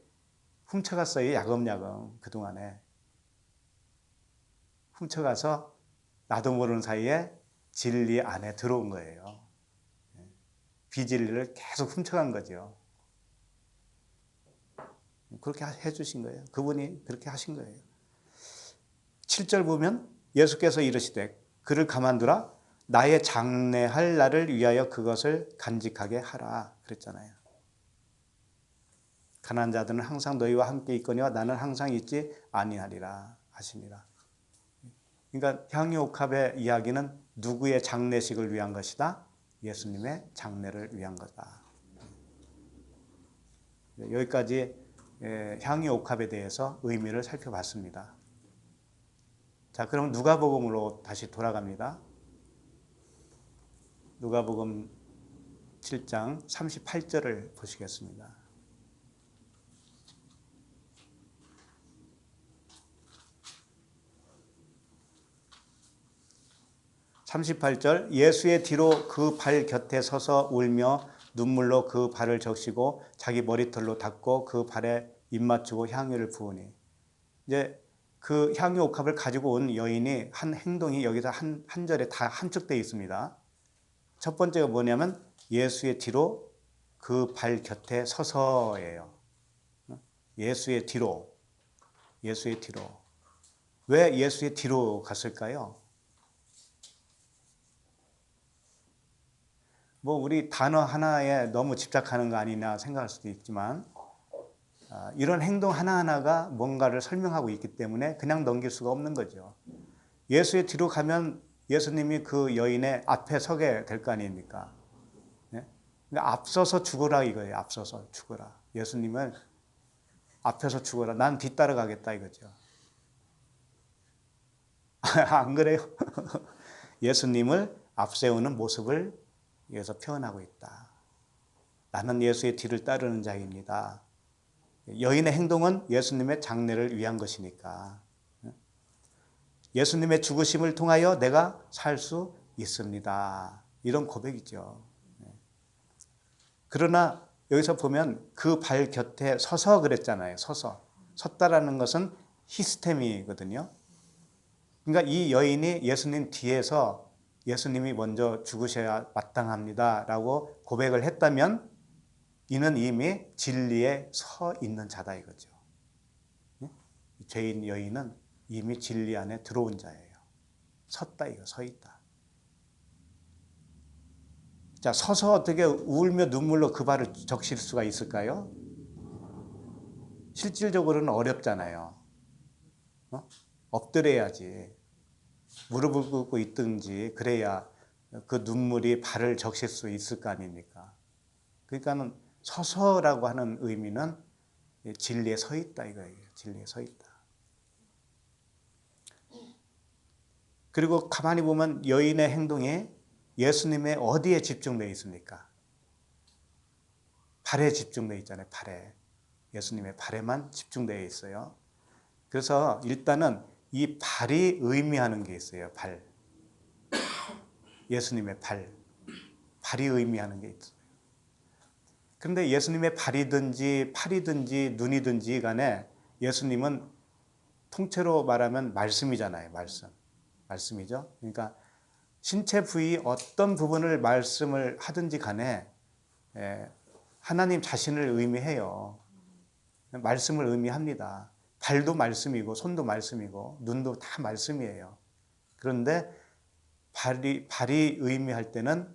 훔쳐갔어요. 야금야금 그동안에. 훔쳐가서 나도 모르는 사이에 진리 안에 들어온 거예요. 비진리를 계속 훔쳐간 거죠. 그렇게 해주신 거예요. 그분이 그렇게 하신 거예요. 7절 보면 예수께서 이르시되 그를 가만두라 나의 장래할 날을 위하여 그것을 간직하게 하라 그랬잖아요. 가난한 자들은 항상 너희와 함께 있거니와 나는 항상 있지 아니하리라 하시니라. 그러니까 향유옥합의 이야기는 누구의 장례식을 위한 것이다? 예수님의 장례를 위한 거다. 여기까지 향유옥합에 대해서 의미를 살펴봤습니다. 자, 그럼 누가복음으로 다시 돌아갑니다. 누가복음 7장 38절을 보시겠습니다. 38절 예수의 뒤로 그 발 곁에 서서 울며 눈물로 그 발을 적시고 자기 머리털로 닦고 그 발에 입 맞추고 향유를 부으니. 이제 그 향유 옥합을 가지고 온 여인이 한 행동이 여기서 한 절에 다 함축되어 있습니다. 첫 번째가 뭐냐면 예수의 뒤로 그 발 곁에 서서예요. 예수의 뒤로. 예수의 뒤로. 왜 예수의 뒤로 갔을까요? 뭐 우리 단어 하나에 너무 집착하는 거 아니냐 생각할 수도 있지만 이런 행동 하나하나가 뭔가를 설명하고 있기 때문에 그냥 넘길 수가 없는 거죠. 예수의 뒤로 가면 예수님이 그 여인의 앞에 서게 될 거 아닙니까? 네? 그러니까 앞서서 죽어라 이거예요. 앞서서 죽어라. 예수님은 앞에서 죽어라. 난 뒤따라가겠다 이거죠. 안 그래요? 예수님을 앞세우는 모습을 여기서 표현하고 있다. 나는 예수의 뒤를 따르는 자입니다. 여인의 행동은 예수님의 장례를 위한 것이니까 예수님의 죽으심을 통하여 내가 살 수 있습니다. 이런 고백이죠. 그러나 여기서 보면 그 발 곁에 서서 그랬잖아요. 서서. 섰다라는 것은 히스테미거든요. 그러니까 이 여인이 예수님 뒤에서 예수님이 먼저 죽으셔야 마땅합니다 라고 고백을 했다면 이는 이미 진리에 서 있는 자다 이거죠. 죄인 여인은 이미 진리 안에 들어온 자예요. 섰다 이거, 서 있다. 자, 서서 어떻게 울며 눈물로 그 발을 적실 수가 있을까요? 실질적으로는 어렵잖아요. 엎드려야지. 무릎을 꿇고 있든지 그래야 그 눈물이 발을 적실 수 있을 거 아닙니까? 그러니까는 서서라고 하는 의미는 진리에 서 있다 이거예요. 진리에 서 있다. 그리고 가만히 보면 여인의 행동이 예수님의 어디에 집중되어 있습니까? 발에 집중되어 있잖아요. 발에. 예수님의 발에만 집중되어 있어요. 그래서 일단은 이 발이 의미하는 게 있어요. 발. 예수님의 발. 발이 의미하는 게 있어요. 그런데 예수님의 발이든지 팔이든지 눈이든지 간에 예수님은 통째로 말하면 말씀이잖아요. 말씀. 말씀이죠. 그러니까 신체 부위 어떤 부분을 말씀을 하든지 간에 하나님 자신을 의미해요. 말씀을 의미합니다. 발도 말씀이고 손도 말씀이고 눈도 다 말씀이에요. 그런데 발이 의미할 때는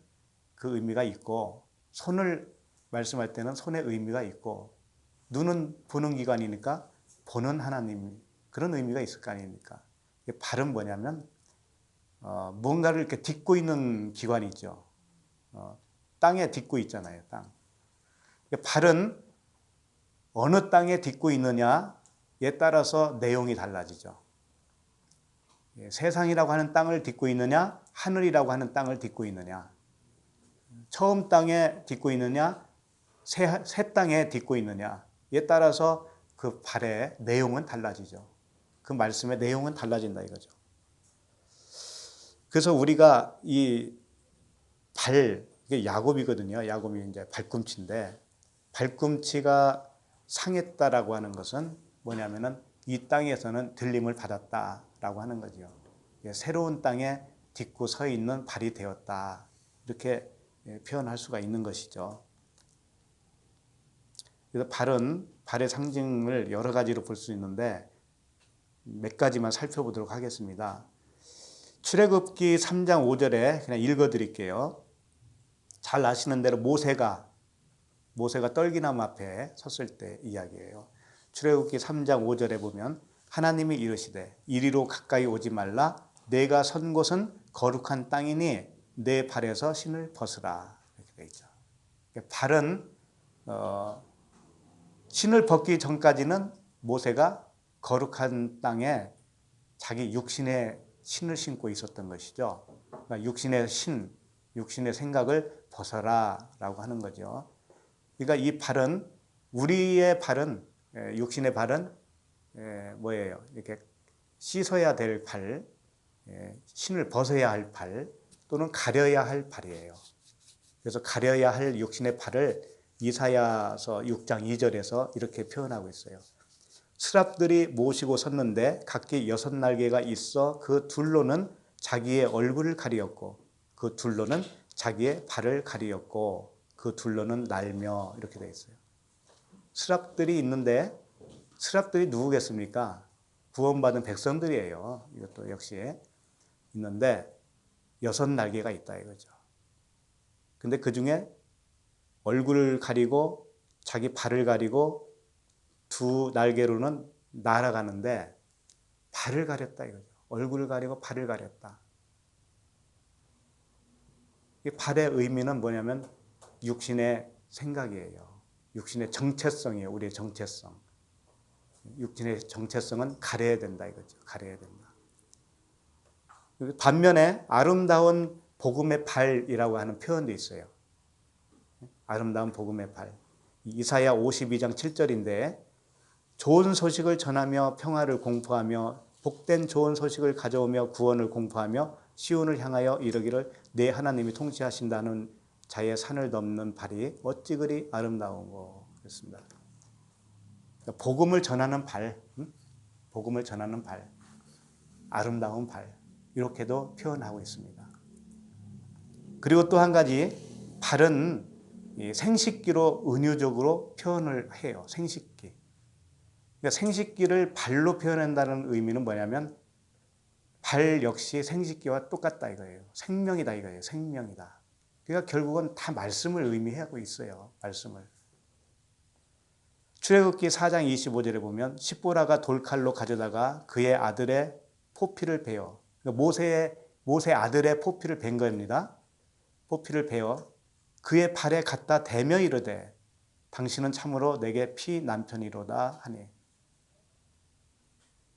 그 의미가 있고 손을 말씀할 때는 손의 의미가 있고 눈은 보는 기관이니까 보는 하나님 그런 의미가 있을 거 아닙니까? 발은 뭐냐면 뭔가를 이렇게 딛고 있는 기관이 있죠. 땅에 딛고 있잖아요. 땅. 발은 어느 땅에 딛고 있느냐에 따라서 내용이 달라지죠. 세상이라고 하는 땅을 딛고 있느냐, 하늘이라고 하는 땅을 딛고 있느냐, 처음 땅에 딛고 있느냐, 새 땅에 딛고 있느냐에 따라서 그 발의 내용은 달라지죠. 그 말씀의 내용은 달라진다 이거죠. 그래서 우리가 이 이게 야곱이거든요. 야곱이 이제 발꿈치인데 발꿈치가 상했다라고 하는 것은 뭐냐면은 이 땅에서는 들림을 받았다라고 하는 거죠. 새로운 땅에 딛고 서 있는 발이 되었다. 이렇게 표현할 수가 있는 것이죠. 그래서 발의 상징을 여러 가지로 볼 수 있는데 몇 가지만 살펴보도록 하겠습니다. 출애굽기 3장 5절에 그냥 읽어드릴게요. 잘 아시는 대로 모세가 떨기나무 앞에 섰을 때 이야기예요. 출애굽기 3장 5절에 보면 하나님이 이르시되 이리로 가까이 오지 말라. 내가 선 곳은 거룩한 땅이니 내 발에서 신을 벗으라. 이렇게 되어 있죠. 발은 신을 벗기 전까지는 모세가 거룩한 땅에 자기 육신의 신을 신고 있었던 것이죠. 그러니까 육신의 생각을 벗어라 라고 하는 거죠. 그러니까 이 발은, 우리의 발은, 육신의 발은 뭐예요? 이렇게 씻어야 될 발, 신을 벗어야 할 발, 또는 가려야 할 발이에요. 그래서 가려야 할 육신의 발을 이사야서 6장 2절에서 이렇게 표현하고 있어요. 스랍들이 모시고 섰는데 각기 6날개가 있어 그 둘로는 자기의 얼굴을 가리었고 그 둘로는 자기의 발을 가리었고 그 둘로는 날며, 이렇게 되어 있어요. 스랍들이 있는데 스랍들이 누구겠습니까? 구원받은 백성들이에요. 이것도 역시 있는데 6날개가 있다 이거죠. 근데 그 중에 얼굴을 가리고 자기 발을 가리고 두 날개로는 날아가는데 발을 가렸다 이거죠. 얼굴을 가리고 발을 가렸다. 이 발의 의미는 뭐냐면 육신의 생각이에요. 육신의 정체성이에요. 우리의 정체성. 육신의 정체성은 가려야 된다 이거죠. 가려야 된다. 반면에 아름다운 복음의 발이라고 하는 표현도 있어요. 아름다운 복음의 발. 이사야 52장 7절인데 좋은 소식을 전하며 평화를 공포하며 복된 좋은 소식을 가져오며 구원을 공포하며 시온을 향하여 이르기를 내 하나님이 통치하신다는 자의 산을 넘는 발이 어찌 그리 아름다운고. 그랬습니다. 그러니까 복음을 전하는 발, 복음을 전하는 발, 아름다운 발, 이렇게도 표현하고 있습니다. 그리고 또 한 가지, 발은 생식기로 은유적으로 표현을 해요. 생식기. 그러니까 생식기를 발로 표현한다는 의미는 뭐냐면 발 역시 생식기와 똑같다 이거예요. 생명이다 이거예요. 생명이다. 그러니까 결국은 다 말씀을 의미하고 있어요. 말씀을. 출애굽기 4장 25절에 보면 십보라가 돌칼로 가져다가 그의 아들의 포피를 베어, 그러니까 모세 아들의 포피를 벤 겁니다. 포피를 베어 그의 발에 갖다 대며 이르되 당신은 참으로 내게 피 남편이로다 하니.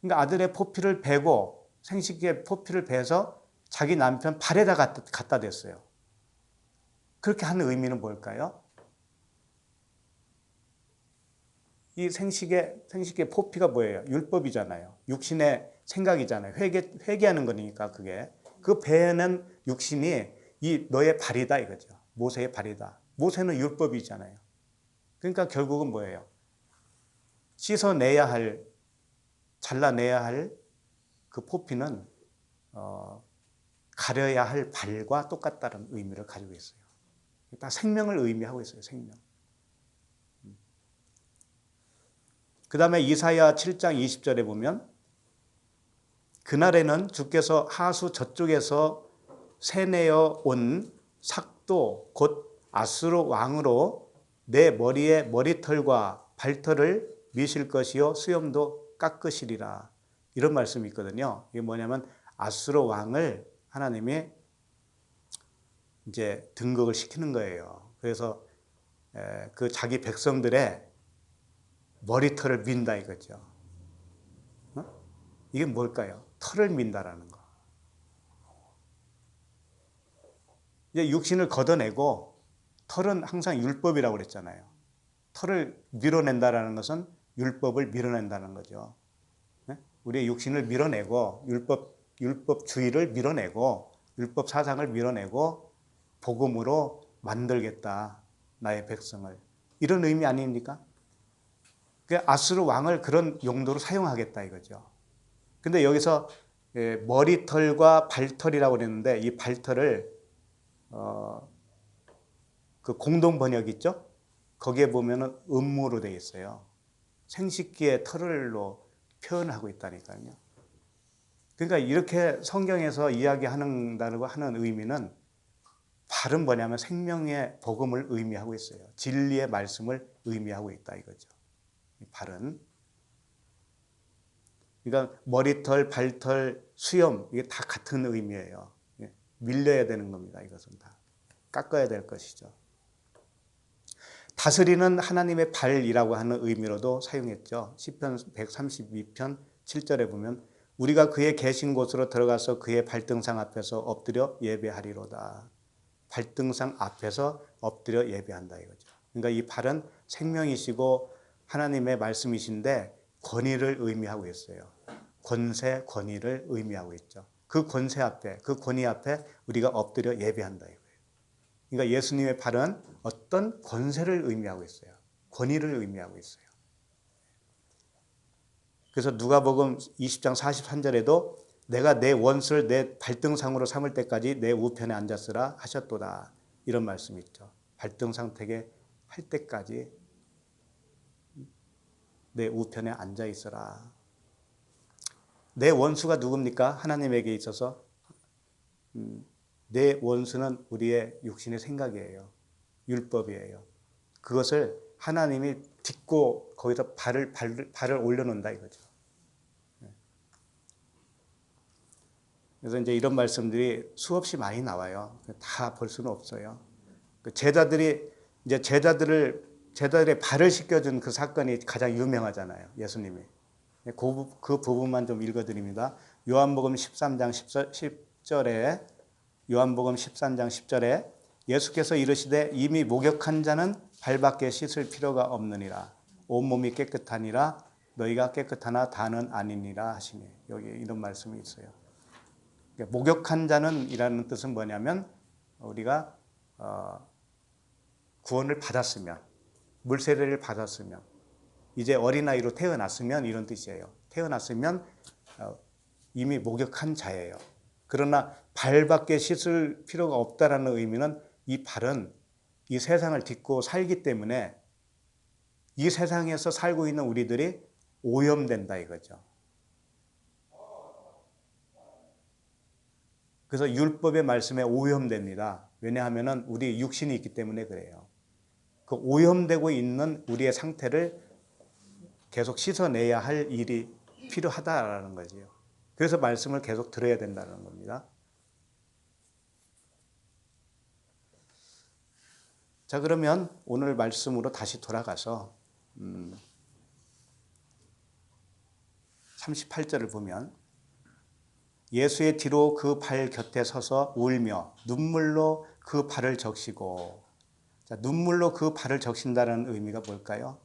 그러니까 아들의 포피를 베고 생식기의 포피를 베서 자기 남편 발에다 갖다 댔어요. 그렇게 하는 의미는 뭘까요? 이 생식의 포피가 뭐예요? 율법이잖아요. 육신의 생각이잖아요. 회개하는 거니까 그게. 그 배에는 육신이 이 너의 발이다 이거죠. 모세의 발이다. 모세는 율법이잖아요. 그러니까 결국은 뭐예요? 씻어내야 할, 잘라내야 할 그 포피는 가려야 할 발과 똑같다는 의미를 가지고 있어요. 다 생명을 의미하고 있어요. 생명. 그 다음에 이사야 7장 20절에 보면 그날에는 주께서 하수 저쪽에서 세내어 온 삭도 곧 아수르 왕으로 내 머리에 머리털과 발털을 미실 것이요 수염도 깎으시리라. 이런 말씀이 있거든요. 이게 뭐냐면 아수르 왕을 하나님이 이제 등극을 시키는 거예요. 그래서 그 자기 백성들의 머리털을 민다 이거죠. 이게 뭘까요? 털을 민다라는 거. 이제 육신을 걷어내고 털은 항상 율법이라고 그랬잖아요. 털을 밀어낸다라는 것은 율법을 밀어낸다는 거죠. 우리의 육신을 밀어내고 율법주의를 밀어내고 율법 사상을 밀어내고 복음으로 만들겠다. 나의 백성을. 이런 의미 아닙니까? 아수르 왕을 그런 용도로 사용하겠다 이거죠. 근데 여기서 머리털과 발털이라고 그랬는데 이 발털을 그 공동 번역 있죠? 거기에 보면은 음무로 되어 있어요. 생식기의 털을로 표현하고 있다니까요. 그러니까 이렇게 성경에서 이야기한다고 하는 의미는 발은 뭐냐면 생명의 복음을 의미하고 있어요. 진리의 말씀을 의미하고 있다 이거죠. 발은. 그러니까 머리털, 발털, 수염 이게 다 같은 의미예요. 밀려야 되는 겁니다. 이것은 다 깎아야 될 것이죠. 다스리는 하나님의 발이라고 하는 의미로도 사용했죠. 시편 132편 7절에 보면 우리가 그의 계신 곳으로 들어가서 그의 발등상 앞에서 엎드려 예배하리로다. 발등상 앞에서 엎드려 예배한다 이거죠. 그러니까 이 발은 생명이시고 하나님의 말씀이신데 권위를 의미하고 있어요. 권세, 권위를 의미하고 있죠. 그 권세 앞에, 그 권위 앞에 우리가 엎드려 예배한다 이거예요. 그러니까 예수님의 발은 어떤 권세를 의미하고 있어요. 권위를 의미하고 있어요. 그래서 누가복음 20장 43절에도 내가 내 원수를 내 발등상으로 삼을 때까지 내 우편에 앉았으라 하셨도다. 이런 말씀이 있죠. 발등상 되게 할 때까지 내 우편에 앉아 있어라. 내 원수가 누굽니까? 하나님에게 있어서 내 원수는 우리의 육신의 생각이에요. 율법이에요. 그것을 하나님이 딛고 거기서 발을 올려놓는다 이거죠. 그래서 이제 이런 말씀들이 수없이 많이 나와요. 다 볼 수는 없어요. 제자들이 이제 제자들의 발을 씻겨준 그 사건이 가장 유명하잖아요. 예수님이. 그 부분만 좀 읽어드립니다. 요한복음 13장 10절에 요한복음 13장 10절에 예수께서 이르시되 이미 목욕한 자는 발밖에 씻을 필요가 없느니라. 온몸이 깨끗하니라 너희가 깨끗하나 다는 아니니라 하시니 여기 이런 말씀이 있어요. 목욕한 자는 이라는 뜻은 뭐냐면 우리가 구원을 받았으면 물세례를 받았으면 이제 어린아이로 태어났으면 이런 뜻이에요. 태어났으면 이미 목욕한 자예요. 그러나 발밖에 씻을 필요가 없다라는 의미는 이 발은 이 세상을 딛고 살기 때문에 이 세상에서 살고 있는 우리들이 오염된다 이거죠. 그래서 율법의 말씀에 오염됩니다. 왜냐하면 우리 육신이 있기 때문에 그래요. 그 오염되고 있는 우리의 상태를 계속 씻어내야 할 일이 필요하다라는 거지요. 그래서 말씀을 계속 들어야 된다는 겁니다. 자, 그러면 오늘 말씀으로 다시 돌아가서 38절을 보면 예수의 뒤로 그 발 곁에 서서 울며 눈물로 그 발을 적시고, 자, 눈물로 그 발을 적신다는 의미가 뭘까요?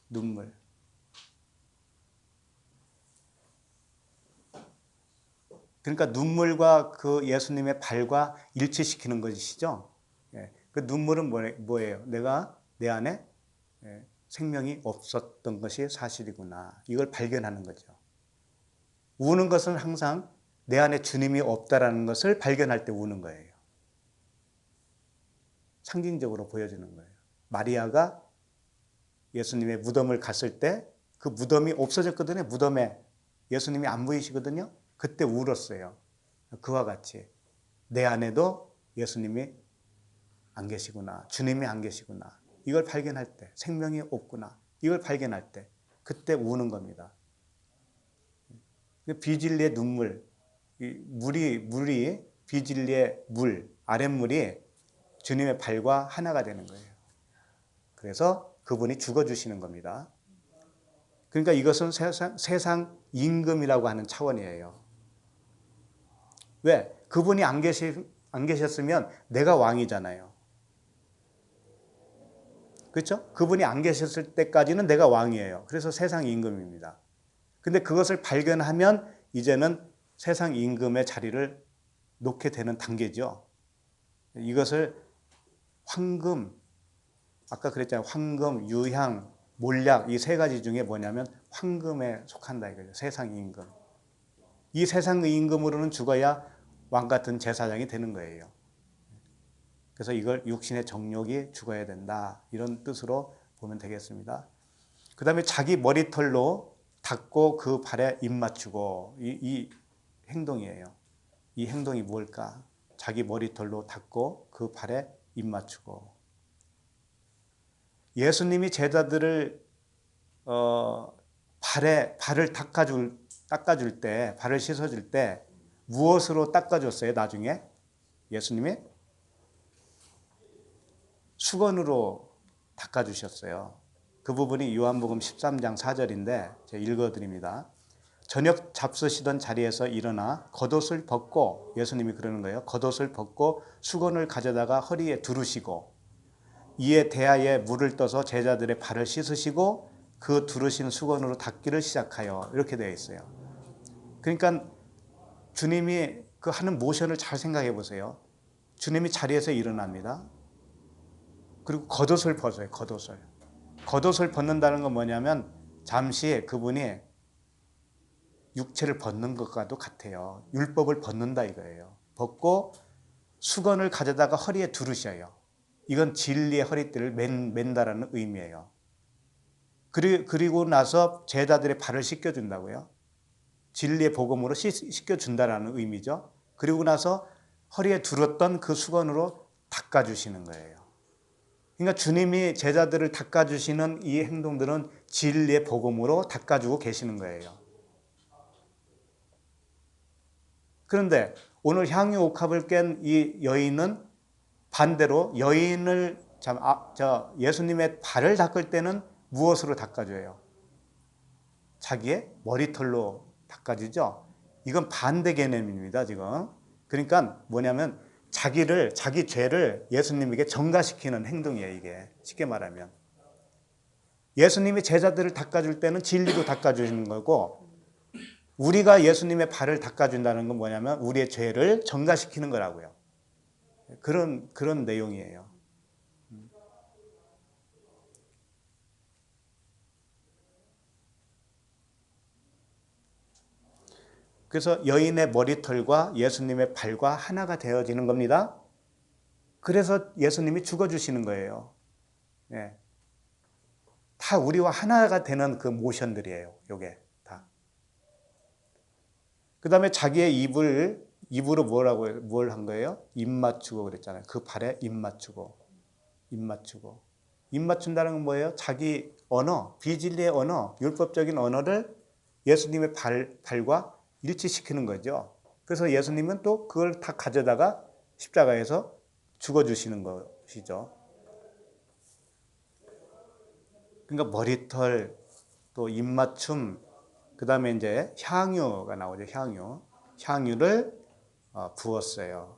눈물. 그러니까 눈물과 그 예수님의 발과 일치시키는 것이죠. 그 눈물은 뭐예요? 내가 내 안에 생명이 없었던 것이 사실이구나. 이걸 발견하는 거죠. 우는 것은 항상 내 안에 주님이 없다라는 것을 발견할 때 우는 거예요. 상징적으로 보여주는 거예요. 마리아가 예수님의 무덤을 갔을 때 그 무덤이 없어졌거든요. 무덤에 예수님이 안 보이시거든요. 그때 울었어요. 그와 같이 내 안에도 예수님이 안 계시구나. 주님이 안 계시구나. 이걸 발견할 때 생명이 없구나. 이걸 발견할 때 그때 우는 겁니다. 비진리의 눈물, 물이 비진리의 물, 아랫물이 주님의 발과 하나가 되는 거예요. 그래서 그분이 죽어주시는 겁니다. 그러니까 이것은 세상 임금이라고 하는 차원이에요. 왜? 그분이 안 계셨으면 내가 왕이잖아요. 그렇죠? 그분이 안 계셨을 때까지는 내가 왕이에요. 그래서 세상 임금입니다. 근데 그것을 발견하면 이제는 세상 임금의 자리를 놓게 되는 단계죠. 이것을 황금, 아까 그랬잖아요. 황금, 유향, 몰약 이 세 가지 중에 뭐냐면 황금에 속한다 이거죠. 세상 임금. 이 세상 임금으로는 죽어야 왕 같은 제사장이 되는 거예요. 그래서 이걸 육신의 정욕이 죽어야 된다. 이런 뜻으로 보면 되겠습니다. 그 다음에 자기 머리털로 닦고 그 발에 입 맞추고 이 행동이에요. 이 행동이 뭘까? 자기 머리털로 닦고 그 발에 입 맞추고. 예수님이 제자들을 발을 닦아줄 때, 발을 씻어줄 때 무엇으로 닦아줬어요? 나중에 예수님이 수건으로 닦아주셨어요. 그 부분이 요한복음 13장 4절인데 제가 읽어드립니다. 저녁 잡수시던 자리에서 일어나 겉옷을 벗고, 예수님이 그러는 거예요. 겉옷을 벗고 수건을 가져다가 허리에 두르시고, 이에 대야에 물을 떠서 제자들의 발을 씻으시고 그 두르신 수건으로 닦기를 시작하여, 이렇게 되어 있어요. 그러니까 주님이 그 하는 모션을 잘 생각해 보세요. 주님이 자리에서 일어납니다. 그리고 겉옷을 벗어요. 겉옷을 벗는다는 건 뭐냐면 잠시 그분이 육체를 벗는 것과도 같아요. 율법을 벗는다 이거예요. 벗고 수건을 가져다가 허리에 두르셔요. 이건 진리의 허리띠를 맨다라는 의미예요. 그리고 나서 제자들의 발을 씻겨준다고요. 진리의 복음으로 씻겨준다라는 의미죠. 그리고 나서 허리에 두렀던 그 수건으로 닦아주시는 거예요. 그러니까 주님이 제자들을 닦아주시는 이 행동들은 진리의 복음으로 닦아주고 계시는 거예요. 그런데 오늘 향유 옥합을 깬 이 여인은 반대로 예수님의 발을 닦을 때는 무엇으로 닦아줘요? 자기의 머리털로 닦아주죠. 이건 반대 개념입니다, 지금. 그러니까 뭐냐면 자기 죄를 예수님에게 전가시키는 행동이에요, 이게. 쉽게 말하면. 예수님이 제자들을 닦아줄 때는 진리로 닦아주시는 거고, 우리가 예수님의 발을 닦아준다는 건 뭐냐면 우리의 죄를 전가시키는 거라고요. 그런 내용이에요. 그래서 여인의 머리털과 예수님의 발과 하나가 되어지는 겁니다. 그래서 예수님이 죽어주시는 거예요. 네. 다 우리와 하나가 되는 그 모션들이에요. 요게 다. 그 다음에 자기의 입으로 뭘 한 거예요? 입 맞추고 그랬잖아요. 그 발에 입 맞추고. 입 맞춘다는 건 뭐예요? 자기 언어, 비진리의 언어, 율법적인 언어를 예수님의 발과 일치시키는 거죠. 그래서 예수님은 또 그걸 다 가져다가 십자가에서 죽어주시는 것이죠. 그러니까 머리털, 또 입맞춤, 그 다음에 이제 향유가 나오죠. 향유를 부었어요.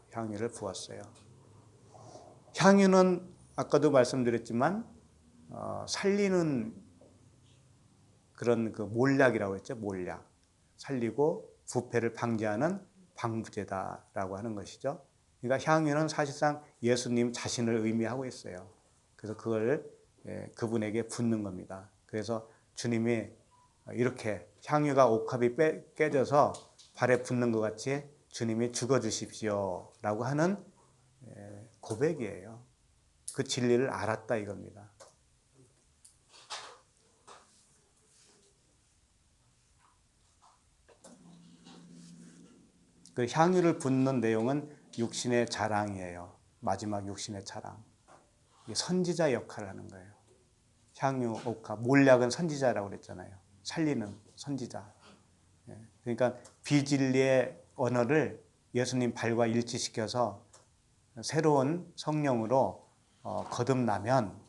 향유는 아까도 말씀드렸지만 살리는 그런 그 몰약이라고 했죠. 몰약. 살리고 부패를 방지하는 방부제다라고 하는 것이죠. 그러니까 향유는 사실상 예수님 자신을 의미하고 있어요. 그래서 그걸 그분에게 붓는 겁니다. 그래서 주님이 이렇게 향유가 옥합이 깨져서 발에 붓는 것 같이 주님이 죽어주십시오 라고 하는 고백이에요. 그 진리를 알았다 이겁니다. 그 향유를 붓는 내용은 육신의 자랑이에요. 마지막 육신의 자랑. 선지자 역할을 하는 거예요. 향유, 옥합, 몰약은 선지자라고 그랬잖아요. 살리는 선지자. 그러니까 비진리의 언어를 예수님 발과 일치시켜서 새로운 성령으로 거듭나면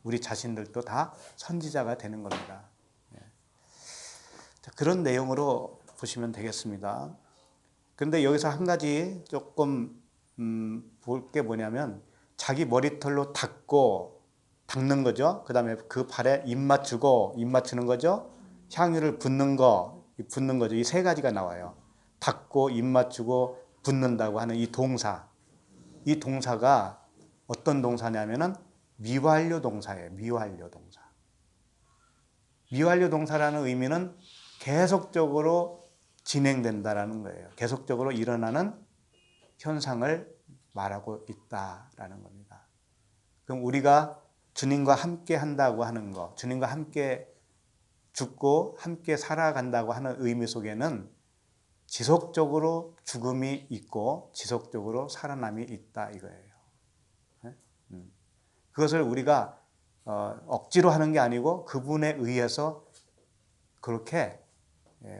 우리 자신들도 다 선지자가 되는 겁니다. 그런 내용으로 보시면 되겠습니다. 그런데 여기서 한 가지 조금 볼 게 뭐냐면 자기 머리털로 닦는 거죠. 그 다음에 그 발에 입 맞추는 거죠. 향유를 붓는 거죠. 이 세 가지가 나와요. 닦고 입 맞추고 붓는다고 하는 이 동사. 이 동사가 어떤 동사냐면은 미완료 동사예요. 미완료 동사라는 의미는 계속적으로 진행된다라는 거예요. 계속적으로 일어나는 현상을 말하고 있다라는 겁니다. 그럼 우리가 주님과 함께 한다고 하는 거, 주님과 함께 죽고 함께 살아간다고 하는 의미 속에는 지속적으로 죽음이 있고 지속적으로 살아남이 있다 이거예요. 그것을 우리가 억지로 하는 게 아니고 그분에 의해서 그렇게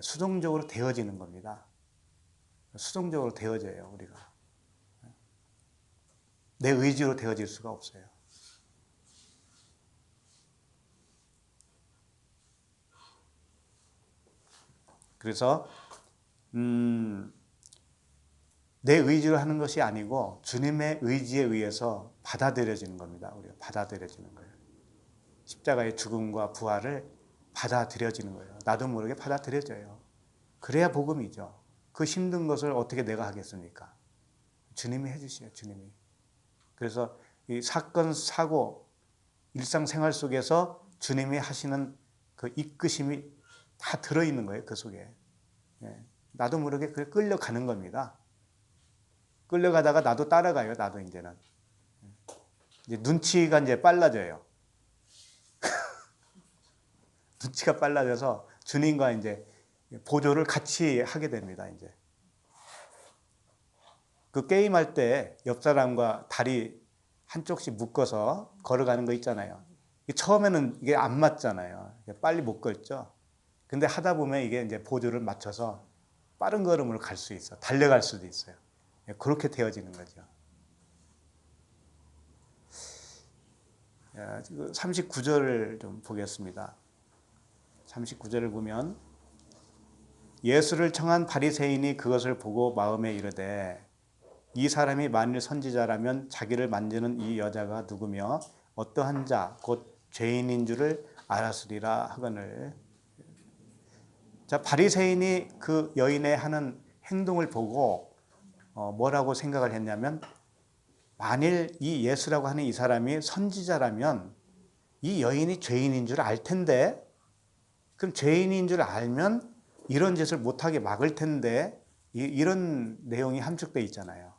수동적으로 되어지는 겁니다. 수동적으로 되어져요, 우리가. 내 의지로 되어질 수가 없어요. 그래서 내 의지로 하는 것이 아니고 주님의 의지에 의해서 받아들여지는 겁니다. 우리가 받아들여지는 거예요. 십자가의 죽음과 부활을 받아들여지는 거예요. 나도 모르게 받아들여져요. 그래야 복음이죠. 그 힘든 것을 어떻게 내가 하겠습니까? 주님이 해주시요, 주님이. 그래서 이 사건, 사고, 일상생활 속에서 주님이 하시는 그 이끄심이 다 들어있는 거예요, 그 속에. 나도 모르게 끌려가는 겁니다. 끌려가다가 나도 따라가요, 나도 이제는. 이제 눈치가 이제 빨라져요. 눈치가 빨라져서 주님과 이제 보조를 같이 하게 됩니다, 이제. 그 게임할 때 옆 사람과 다리 한쪽씩 묶어서 걸어가는 거 있잖아요. 처음에는 이게 안 맞잖아요. 빨리 못 걷죠. 근데 하다 보면 이게 이제 보조를 맞춰서 빠른 걸음으로 갈 수 있어. 달려갈 수도 있어요. 그렇게 되어지는 거죠. 39절을 좀 보겠습니다. 39절을 보면 예수를 청한 바리새인이 그것을 보고 마음에 이르되 이 사람이 만일 선지자라면 자기를 만지는 이 여자가 누구며 어떠한 자 곧 죄인인 줄을 알았으리라 하거늘. 자, 바리새인이 그 여인의 하는 행동을 보고 뭐라고 생각을 했냐면 만일 이 예수라고 하는 이 사람이 선지자라면 이 여인이 죄인인 줄 알 텐데 그럼 죄인인 줄 알면 이런 짓을 못하게 막을 텐데 이런 내용이 함축되어 있잖아요.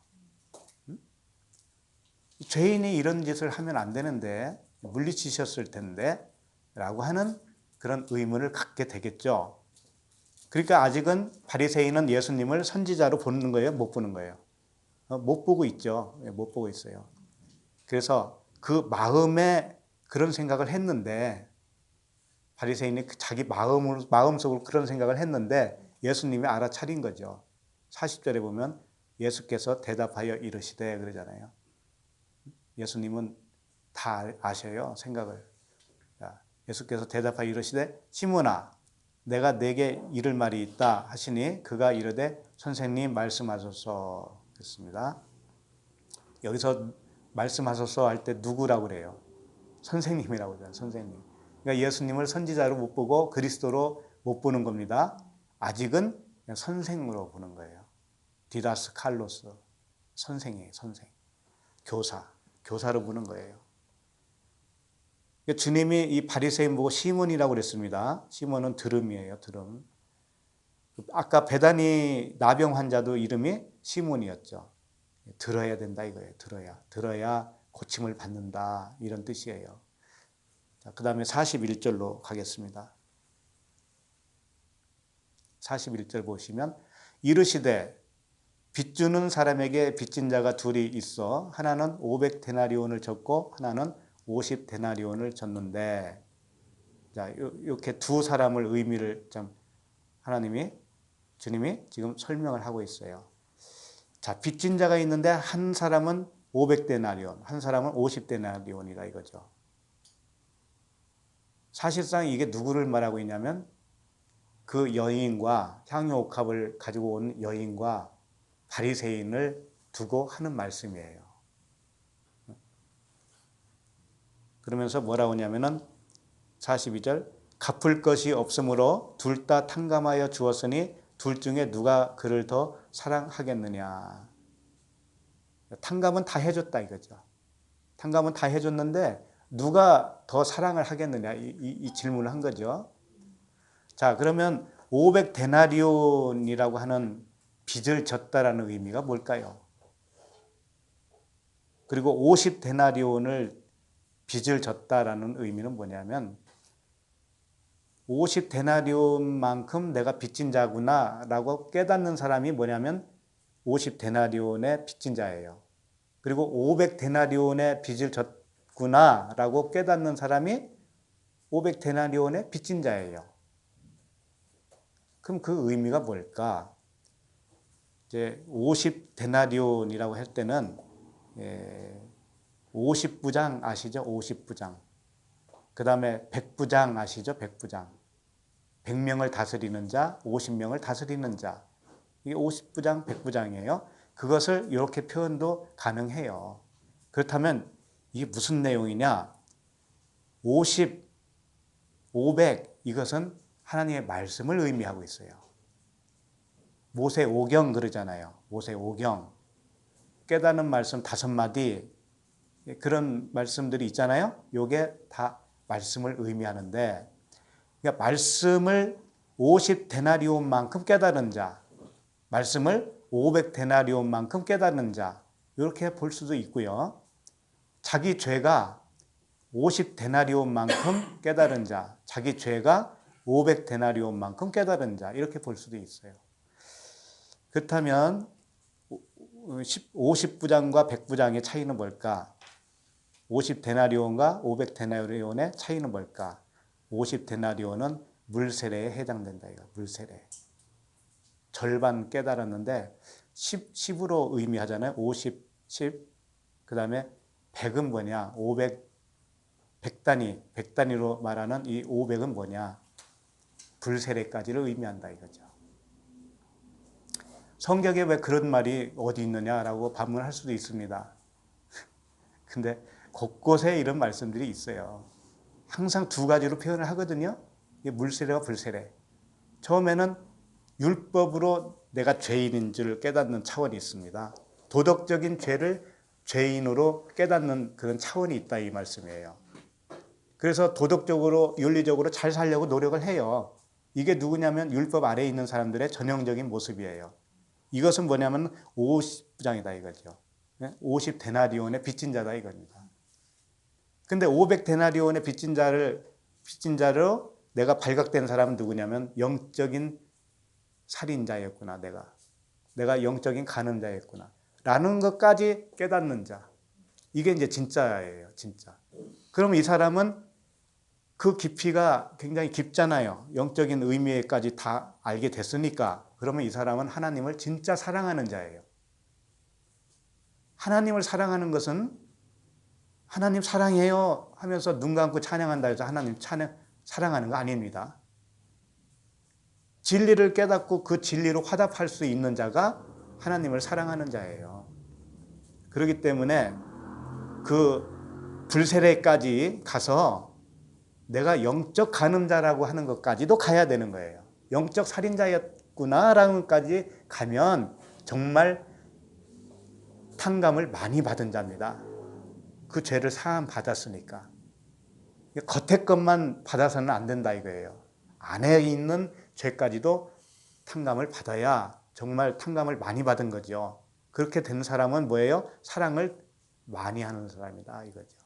죄인이 이런 짓을 하면 안 되는데 물리치셨을 텐데 라고 하는 그런 의문을 갖게 되겠죠. 그러니까 아직은 바리새인은 예수님을 선지자로 보는 거예요? 못 보는 거예요? 못 보고 있죠. 못 보고 있어요. 그래서 그 마음에 그런 생각을 했는데 바리새인이 자기 마음속으로 그런 생각을 했는데 예수님이 알아차린 거죠. 40절에 보면 예수께서 대답하여 이르시되 그러잖아요. 예수님은 다 아셔요, 생각을. 예수께서 대답하여 이르시되 시몬아 내가 네게 이를 말이 있다 하시니 그가 이르되 선생님 말씀하소서 했습니다. 여기서 말씀하소서 할 때 누구라고 그래요? 선생님이라고 그래요. 선생님. 그러니까 예수님을 선지자로 못 보고 그리스도로 못 보는 겁니다. 아직은 그냥 선생으로 보는 거예요. 디다스 칼로스. 선생이에요. 선생. 교사로 보는 거예요. 주님이 이 바리새인 보고 시몬이라고 그랬습니다. 시몬은 드름이에요. 드름. 아까 베다니 나병 환자도 이름이 시몬이었죠. 들어야 된다 이거예요. 들어야 고침을 받는다 이런 뜻이에요. 그 다음에 41절로 가겠습니다. 41절 보시면 이르시되 빚주는 사람에게 빚진 자가 둘이 있어 하나는 500데나리온을 졌고 하나는 50데나리온을 졌는데 자 이렇게 두 사람을 의미를 좀 주님이 지금 설명을 하고 있어요. 자 빚진 자가 있는데 한 사람은 500데나리온, 한 사람은 50데나리온이다 이거죠. 사실상 이게 누구를 말하고 있냐면 그 여인과 향유옥합을 가지고 온 여인과 바리새인을 두고 하는 말씀이에요. 그러면서 뭐라고 하냐면은 42절 갚을 것이 없으므로 둘 다 탕감하여 주었으니 둘 중에 누가 그를 더 사랑하겠느냐. 탕감은 다 해줬다 이거죠. 탕감은 다 해줬는데 누가 더 사랑을 하겠느냐 이 질문을 한 거죠. 자 그러면 500데나리온이라고 하는 빚을 졌다라는 의미가 뭘까요? 그리고 50데나리온을 빚을 졌다라는 의미는 뭐냐면 50데나리온만큼 내가 빚진 자구나 라고 깨닫는 사람이 뭐냐면 50데나리온의 빚진 자예요. 그리고 500데나리온의 빚을 졌구나 라고 깨닫는 사람이 500데나리온의 빚진 자예요. 그럼 그 의미가 뭘까? 이제 50데나리온이라고 할 때는 50부장 아시죠? 50부장. 그 다음에 100부장 아시죠? 100부장. 100명을 다스리는 자, 50명을 다스리는 자. 이게 50부장, 100부장이에요. 그것을 이렇게 표현도 가능해요. 그렇다면 이게 무슨 내용이냐? 50, 500 이것은 하나님의 말씀을 의미하고 있어요. 모세 오경 그러잖아요. 모세 오경. 깨닫는 말씀 5마디 그런 말씀들이 있잖아요. 이게 다 말씀을 의미하는데 그러니까 말씀을 50데나리온만큼 깨달은 자, 말씀을 500데나리온만큼 깨닫는 자 이렇게 볼 수도 있고요. 자기 죄가 50데나리온만큼 깨달은 자, 자기 죄가 500데나리온만큼 깨달은 자 이렇게 볼 수도 있어요. 그렇다면 50부장과 100부장의 차이는 뭘까? 50데나리온과 500데나리온의 차이는 뭘까? 50데나리온은 물세례에 해당된다. 이거 물세례. 절반 깨달았는데 10으로 의미하잖아요. 50, 10. 그 다음에 100은 뭐냐? 500, 100단위로 말하는 이 500은 뭐냐? 불세례까지를 의미한다 이거죠. 성경에 왜 그런 말이 어디 있느냐라고 반문할 수도 있습니다. 근데 곳곳에 이런 말씀들이 있어요. 항상 두 가지로 표현을 하거든요. 물세례와 불세례. 처음에는 율법으로 내가 죄인인 줄 깨닫는 차원이 있습니다. 도덕적인 죄를 죄인으로 깨닫는 그런 차원이 있다 이 말씀이에요. 그래서 도덕적으로 윤리적으로 잘 살려고 노력을 해요. 이게 누구냐면 율법 아래에 있는 사람들의 전형적인 모습이에요. 이것은 뭐냐면 50부장이다 이거죠. 50데나리온의 빚진 자다 이겁니다. 근데 500데나리온의 빚진 자로 내가 발각된 사람은 누구냐면 영적인 살인자였구나 내가 영적인 간음자였구나 라는 것까지 깨닫는 자. 이게 이제 진짜예요, 진짜. 그럼 이 사람은 그 깊이가 굉장히 깊잖아요. 영적인 의미까지 다 알게 됐으니까. 그러면 이 사람은 하나님을 진짜 사랑하는 자예요. 하나님을 사랑하는 것은 하나님 사랑해요 하면서 눈 감고 찬양한다 해서 하나님 사랑하는 거 아닙니다. 진리를 깨닫고 그 진리로 화답할 수 있는 자가 하나님을 사랑하는 자예요. 그렇기 때문에 그 불세례까지 가서 내가 영적 간음자라고 하는 것까지도 가야 되는 거예요. 영적 살인자였구나라는 것까지 가면 정말 탕감을 많이 받은 자입니다. 그 죄를 사함 받았으니까. 겉에 것만 받아서는 안 된다 이거예요. 안에 있는 죄까지도 탕감을 받아야 정말 탕감을 많이 받은 거죠. 그렇게 된 사람은 뭐예요? 사랑을 많이 하는 사람이다 이거죠.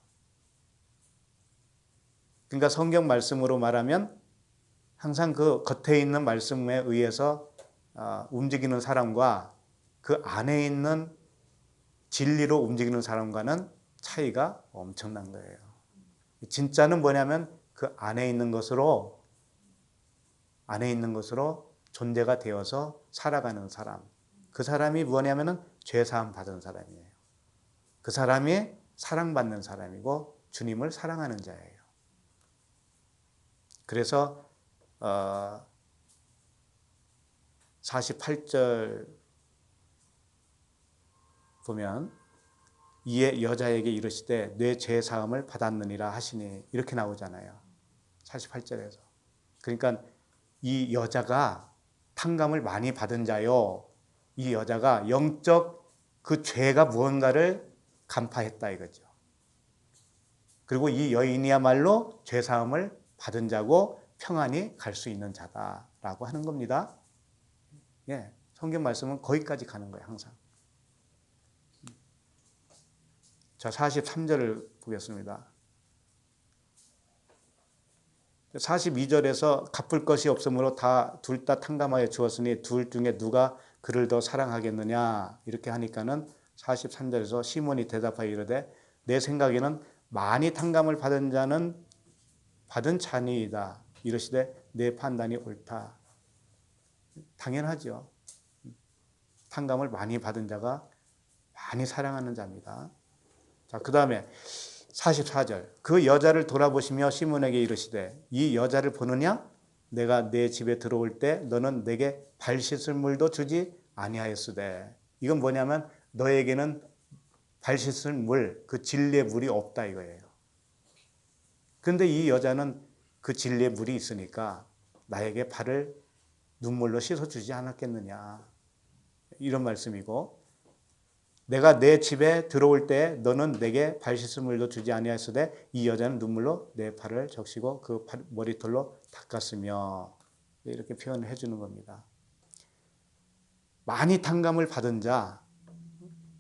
그러니까 성경 말씀으로 말하면 항상 그 겉에 있는 말씀에 의해서 움직이는 사람과 그 안에 있는 진리로 움직이는 사람과는 차이가 엄청난 거예요. 진짜는 뭐냐면 그 안에 있는 것으로 존재가 되어서 살아가는 사람. 그 사람이 뭐냐면은 죄사함 받은 사람이에요. 그 사람이 사랑받는 사람이고 주님을 사랑하는 자예요. 그래서 48절 보면 이에 여자에게 이르시되 내 죄 사함을 받았느니라 하시니 이렇게 나오잖아요. 48절에서. 그러니까 이 여자가 탕감을 많이 받은 자요. 이 여자가 영적 그 죄가 무언가를 간파했다 이거죠. 그리고 이 여인이야말로 죄 사함을 받은 자고 평안히 갈 수 있는 자다라고 하는 겁니다. 예, 성경 말씀은 거기까지 가는 거예요, 항상. 자, 43절을 보겠습니다. 42절에서 갚을 것이 없으므로 둘 다 탕감하여 주었으니 둘 중에 누가 그를 더 사랑하겠느냐 이렇게 하니까는 43절에서 시몬이 대답하여 이르되 내 생각에는 많이 탕감을 받은 자는 받은 자니이다. 이르시되 내 판단이 옳다. 당연하죠. 탕감을 많이 받은 자가 많이 사랑하는 자입니다. 자, 그 다음에 44절. 그 여자를 돌아보시며 시몬에게 이르시되 이 여자를 보느냐? 내가 내 집에 들어올 때 너는 내게 발 씻을 물도 주지 아니하였으되. 이건 뭐냐면 너에게는 발 씻을 물, 그 진리의 물이 없다 이거예요. 그런데 이 여자는 그 진리의 물이 있으니까 나에게 발을 눈물로 씻어주지 않았겠느냐. 이런 말씀이고 내가 내 집에 들어올 때 너는 내게 발 씻을 물도 주지 아니하였으되 이 여자는 눈물로 내 발을 적시고 그 머리털로 닦았으며 이렇게 표현을 해주는 겁니다. 많이 탕감을 받은 자,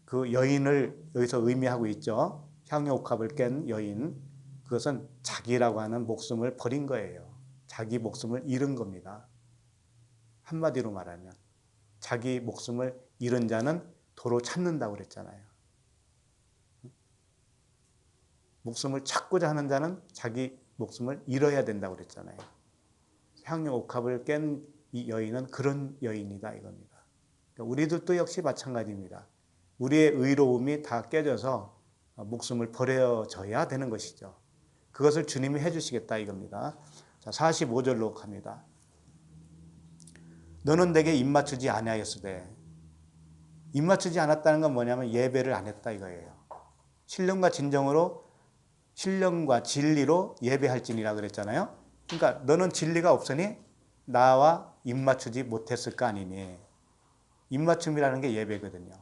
그 여인을 여기서 의미하고 있죠. 향유옥합을 깬 여인, 그것은 자기라고 하는 목숨을 버린 거예요. 자기 목숨을 잃은 겁니다. 한마디로 말하면 자기 목숨을 잃은 자는 도로 찾는다고 그랬잖아요. 목숨을 찾고자 하는 자는 자기 목숨을 잃어야 된다고 그랬잖아요. 향유옥합을 깬 이 여인은 그런 여인이다 이겁니다. 우리들도 역시 마찬가지입니다. 우리의 의로움이 다 깨져서 목숨을 버려져야 되는 것이죠. 그것을 주님이 해주시겠다 이겁니다. 자, 45절로 갑니다. 너는 내게 입맞추지 아니하였으되. 입맞추지 않았다는 건 뭐냐면 예배를 안 했다 이거예요. 신령과 진정으로 신령과 진리로 예배할지니라 그랬잖아요. 그러니까 너는 진리가 없으니 나와 입맞추지 못했을 거 아니니. 입맞춤이라는 게 예배거든요.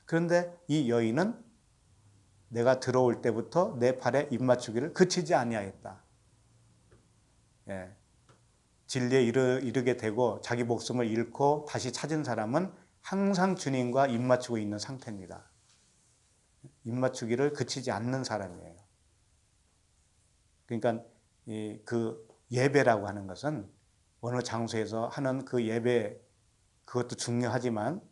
그런데 이 여인은 내가 들어올 때부터 내 발에 입맞추기를 그치지 아니하였다. 예. 진리에 이르게 되고 자기 목숨을 잃고 다시 찾은 사람은 항상 주님과 입맞추고 있는 상태입니다. 입맞추기를 그치지 않는 사람이에요. 그러니까 그 예배라고 하는 것은 어느 장소에서 하는 그 예배, 그것도 중요하지만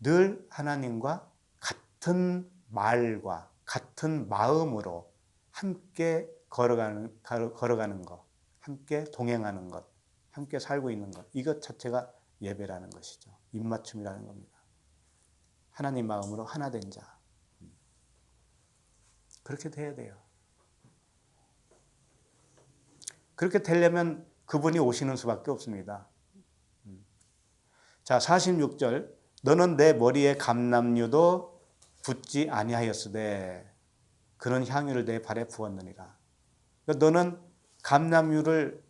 늘 하나님과 같은 말과 같은 마음으로 함께 걸어가는 것, 함께 동행하는 것, 함께 살고 있는 것, 이것 자체가 예배라는 것이죠. 입맞춤이라는 겁니다. 하나님 마음으로 하나 된 자. 그렇게 돼야 돼요. 그렇게 되려면 그분이 오시는 수밖에 없습니다. 자, 46절. 너는 내 머리에 감람유도 붓지 아니하였으되 그는 향유를 내 발에 부었느니라. 그러니까 너는 감람유를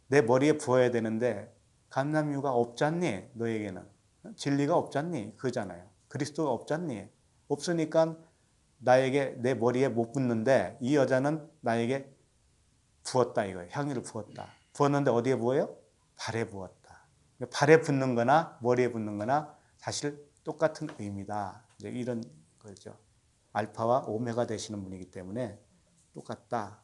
내 머리에 부어야 되는데 감람유가 없잖니 너에게는. 진리가 없잖니 그잖아요. 그리스도가 없잖니. 없으니까 나에게 내 머리에 못 붓는데 이 여자는 나에게 부었다 이거예요. 향유를 부었다. 부었는데 어디에 부어요? 발에 부었다. 발에 붓는 거나 머리에 붓는 거나 사실 똑같은 의미다. 이제 이런 거죠. 알파와 오메가 되시는 분이기 때문에 똑같다.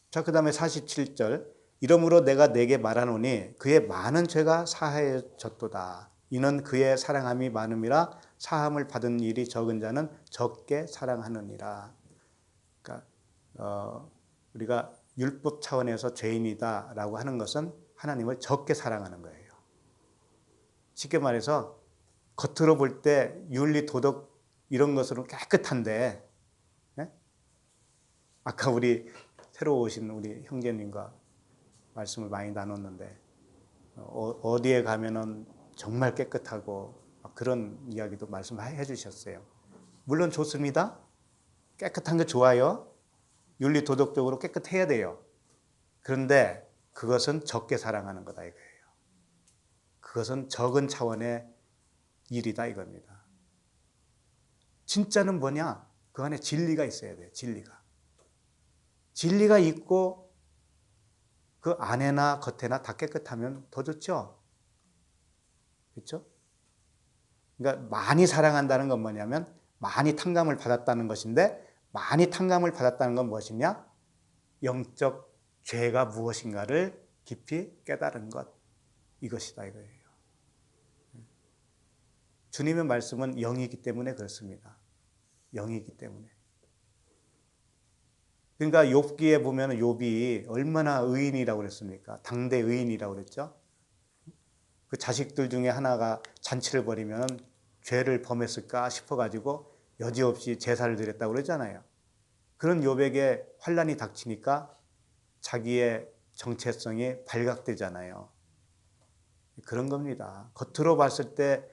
자, 그 다음에 47절. 이러므로 내가 내게 말하노니 그의 많은 죄가 사하여졌도다. 이는 그의 사랑함이 많음이라 사함을 받은 일이 적은 자는 적게 사랑하느니라. 그러니까 우리가 율법 차원에서 죄인이다라고 하는 것은 하나님을 적게 사랑하는 거예요. 쉽게 말해서 겉으로 볼 때 윤리 도덕 이런 것으로 깨끗한데, 네? 아까 우리 새로 오신 우리 형제님과 말씀을 많이 나눴는데 어디에 가면은 정말 깨끗하고 그런 이야기도 말씀해 주셨어요. 물론 좋습니다. 깨끗한 게 좋아요. 윤리 도덕적으로 깨끗해야 돼요. 그런데 그것은 적게 사랑하는 거다 이거예요. 그것은 적은 차원의 일이다 이겁니다. 진짜는 뭐냐? 그 안에 진리가 있어야 돼요. 진리가 있고 그 안에나 겉에나 다 깨끗하면 더 좋죠. 그렇죠? 그러니까 많이 사랑한다는 건 뭐냐면 많이 탕감을 받았다는 것인데 많이 탕감을 받았다는 건 무엇이냐? 영적 죄가 무엇인가를 깊이 깨달은 것, 이것이다 이거예요. 주님의 말씀은 영이기 때문에 그렇습니다. 영이기 때문에. 그러니까 욥기에 보면 욥이 얼마나 의인이라고 그랬습니까? 당대 의인이라고 그랬죠. 그 자식들 중에 하나가 잔치를 벌이면 죄를 범했을까 싶어가지고 여지없이 제사를 드렸다고 그러잖아요. 그런 욥에게 환난이 닥치니까 자기의 정체성이 발각되잖아요. 그런 겁니다. 겉으로 봤을 때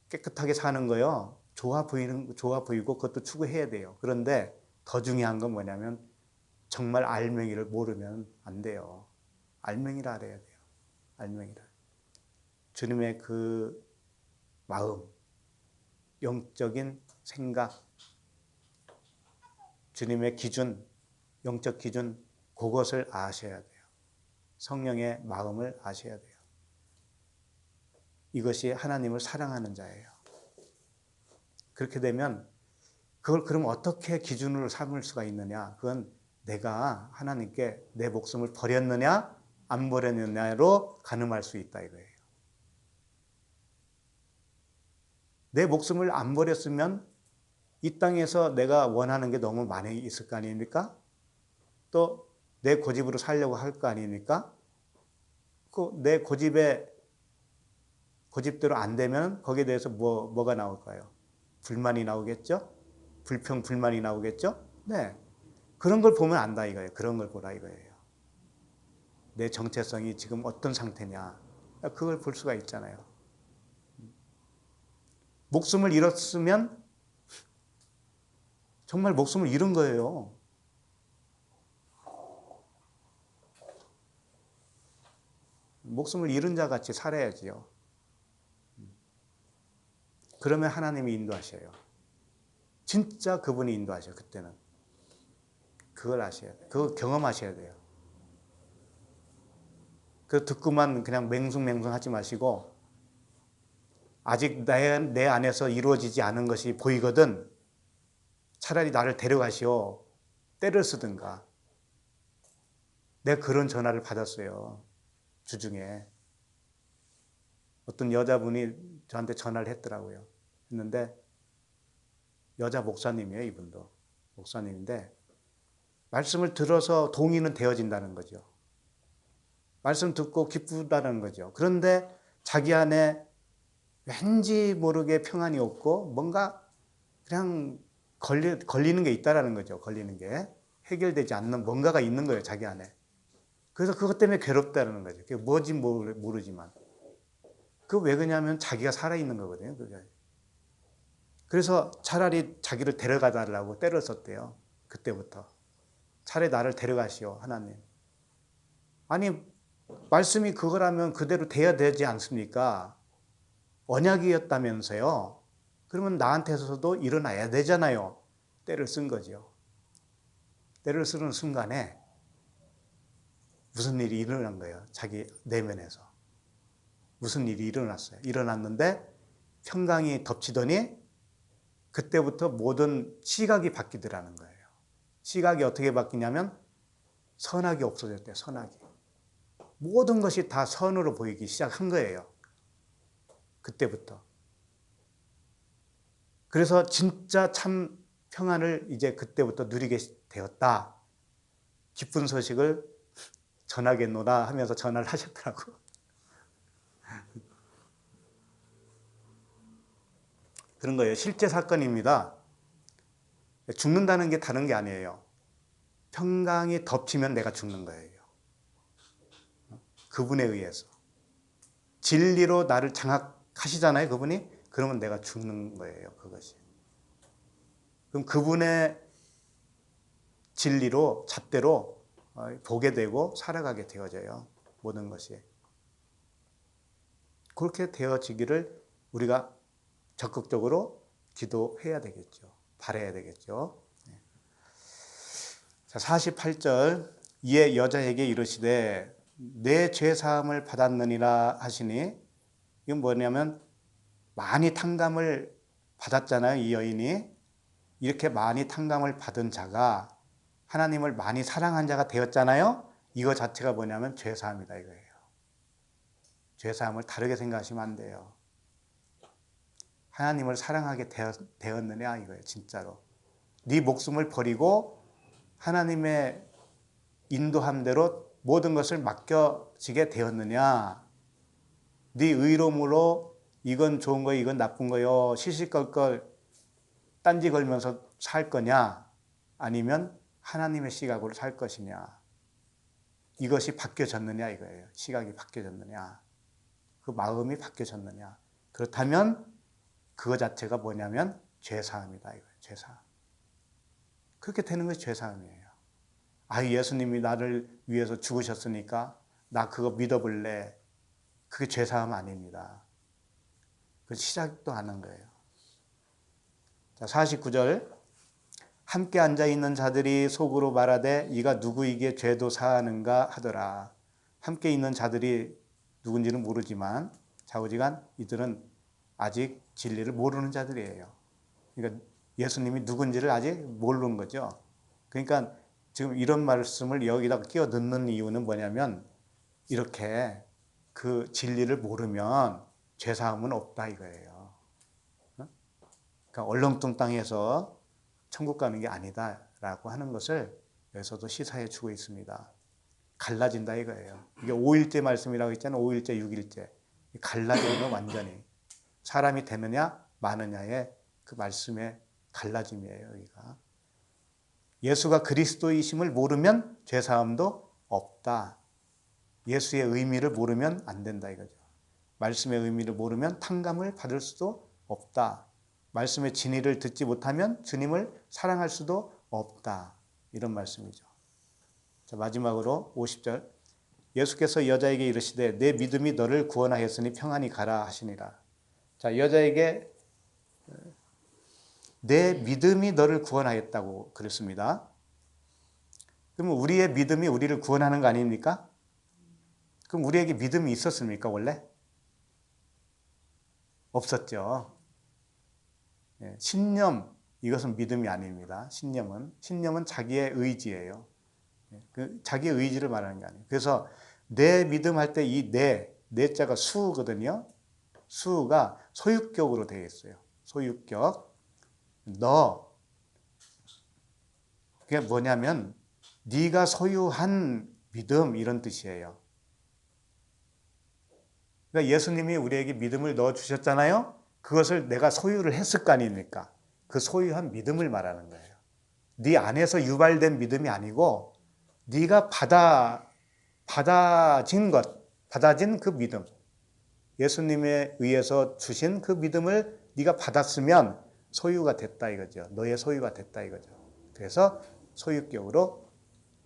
깨끗하게 사는 거요. 좋아 보이고 그것도 추구해야 돼요. 그런데 더 중요한 건 뭐냐면 정말 알맹이를 모르면 안 돼요. 알맹이를 알아야 돼요. 알맹이를. 주님의 그 마음, 영적인 생각, 주님의 기준, 영적 기준, 그것을 아셔야 돼요. 성령의 마음을 아셔야 돼요. 이것이 하나님을 사랑하는 자예요. 그렇게 되면 그걸 그럼 어떻게 기준으로 삼을 수가 있느냐? 그건 내가 하나님께 내 목숨을 버렸느냐 안 버렸느냐로 가늠할 수 있다 이거예요. 내 목숨을 안 버렸으면 이 땅에서 내가 원하는 게 너무 많이 있을 거 아닙니까? 또 내 고집으로 살려고 할 거 아닙니까? 그 내 고집대로 안 되면 거기에 대해서 뭐가 나올까요? 불만이 나오겠죠? 불평불만이 나오겠죠? 네. 그런 걸 보면 안다 이거예요. 그런 걸 보라 이거예요. 내 정체성이 지금 어떤 상태냐. 그걸 볼 수가 있잖아요. 목숨을 잃었으면 정말 목숨을 잃은 거예요. 목숨을 잃은 자 같이 살아야지요. 그러면 하나님이 인도하셔요. 진짜 그분이 인도하셔요. 그때는. 그걸 아셔야 돼요. 그걸 경험하셔야 돼요. 그 듣고만 그냥 맹숭맹숭 하지 마시고 아직 내 안에서 이루어지지 않은 것이 보이거든 차라리 나를 데려가시오. 때를 쓰든가. 내가 그런 전화를 받았어요. 주중에. 어떤 여자분이 저한테 전화를 했더라고요. 했는데 여자 목사님이에요. 이분도. 목사님인데 말씀을 들어서 동의는 되어진다는 거죠. 말씀 듣고 기쁘다는 거죠. 그런데 자기 안에 왠지 모르게 평안이 없고 뭔가 그냥 걸리는 게 있다라는 거죠. 걸리는 게. 해결되지 않는 뭔가가 있는 거예요. 자기 안에. 그래서 그것 때문에 괴롭다는 거죠. 그게 뭔지 모르지만. 그 왜 그러냐면 자기가 살아있는 거거든요. 그게. 그래서 차라리 자기를 데려가 달라고 때를 썼대요. 그때부터. 차라리 나를 데려가시오. 하나님. 아니 말씀이 그거라면 그대로 돼야 되지 않습니까? 언약이었다면서요. 그러면 나한테서도 일어나야 되잖아요. 때를 쓴 거죠. 때를 쓰는 순간에 무슨 일이 일어난 거예요. 자기 내면에서. 무슨 일이 일어났어요. 일어났는데 평강이 덮치더니 그때부터 모든 시각이 바뀌더라는 거예요. 시각이 어떻게 바뀌냐면 선악이 없어졌대요. 선악이. 모든 것이 다 선으로 보이기 시작한 거예요. 그때부터. 그래서 진짜 참 평안을 이제 그때부터 누리게 되었다. 기쁜 소식을 전하겠노라 하면서 전화를 하셨더라고. 그런 거예요. 실제 사건입니다. 죽는다는 게 다른 게 아니에요. 평강이 덮치면 내가 죽는 거예요. 그분에 의해서. 진리로 나를 장악하시잖아요. 그분이. 그러면 내가 죽는 거예요. 그것이. 그럼 그분의 진리로 잣대로 보게 되고 살아가게 되어져요. 모든 것이. 그렇게 되어지기를 우리가 적극적으로 기도해야 되겠죠. 바라야 되겠죠. 자, 48절 이에 여자에게 이르시되 내 죄사함을 받았느니라 하시니 이건 뭐냐면 많이 탕감을 받았잖아요. 이 여인이. 이렇게 많이 탕감을 받은 자가 하나님을 많이 사랑한 자가 되었잖아요. 이거 자체가 뭐냐면 죄사함이다 이거예요. 죄사함을 다르게 생각하시면 안 돼요. 하나님을 사랑하게 되었느냐 이거예요. 진짜로. 네 목숨을 버리고 하나님의 인도함대로 모든 것을 맡겨지게 되었느냐. 네 의로움으로 이건 좋은 거요, 이건 나쁜 거요, 시시껄껄 딴지 걸면서 살 거냐, 아니면 하나님의 시각으로 살 것이냐. 이것이 바뀌어졌느냐 이거예요. 시각이 바뀌어졌느냐, 그 마음이 바뀌어졌느냐. 그렇다면 그거 자체가 뭐냐면 죄사함이다 이거예요. 죄사함. 그렇게 되는 것이 죄사함이에요. 아, 예수님이 나를 위해서 죽으셨으니까 나 그거 믿어볼래. 그게 죄사함 아닙니다. 그 시작도 하는 거예요. 자, 49절. 함께 앉아있는 자들이 속으로 말하되 이가 누구에게 죄도 사하는가 하더라. 함께 있는 자들이 누군지는 모르지만 좌우지간 이들은 아직 진리를 모르는 자들이에요. 그러니까 예수님이 누군지를 아직 모르는 거죠. 그러니까 지금 이런 말씀을 여기다 끼워 넣는 이유는 뭐냐면 이렇게 그 진리를 모르면 죄사함은 없다 이거예요. 그러니까 얼렁뚱땅해서 천국 가는 게 아니다라고 하는 것을 여기서도 시사해 주고 있습니다. 갈라진다 이거예요. 이게 5일째 말씀이라고 했잖아요. 5일째, 6일째. 갈라지는 건 완전히. 사람이 되느냐 마느냐의 그 말씀의 갈라짐이에요. 여기가. 예수가 그리스도이심을 모르면 죄사함도 없다. 예수의 의미를 모르면 안 된다 이거죠. 말씀의 의미를 모르면 탕감을 받을 수도 없다. 말씀의 진리를 듣지 못하면 주님을 사랑할 수도 없다. 이런 말씀이죠. 자, 마지막으로 50절. 예수께서 여자에게 이르시되 내 믿음이 너를 구원하였으니 평안히 가라 하시니라. 자, 여자에게 내 믿음이 너를 구원하였다고 그랬습니다. 그러면 우리의 믿음이 우리를 구원하는 거 아닙니까? 그럼 우리에게 믿음이 있었습니까 원래? 없었죠. 신념, 이것은 믿음이 아닙니다. 신념은 자기의 의지예요. 자기의 의지를 말하는 게 아니에요. 그래서 내 믿음 할 때 이 내자가 수거든요. 수가 소유격으로 되어 있어요. 소유격. 너. 그게 뭐냐면 네가 소유한 믿음 이런 뜻이에요. 그러니까 예수님이 우리에게 믿음을 넣어주셨잖아요. 그것을 내가 소유를 했을 거 아닙니까? 그 소유한 믿음을 말하는 거예요. 네 안에서 유발된 믿음이 아니고 네가 받아진 그 믿음. 예수님에 의해서 주신 그 믿음을 네가 받았으면 소유가 됐다 이거죠. 너의 소유가 됐다 이거죠. 그래서 소유격으로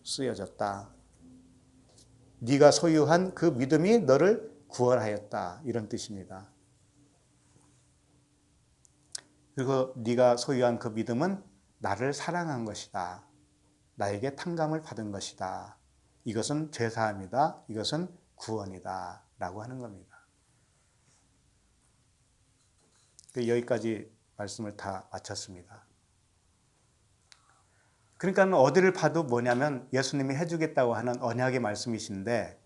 쓰여졌다. 네가 소유한 그 믿음이 너를 구원하였다 이런 뜻입니다. 그리고 네가 소유한 그 믿음은 나를 사랑한 것이다. 나에게 탕감을 받은 것이다. 이것은 죄사함이다. 이것은 구원이다. 라고 하는 겁니다. 여기까지 말씀을 다 마쳤습니다. 그러니까 어디를 봐도 뭐냐면 예수님이 해주겠다고 하는 언약의 말씀이신데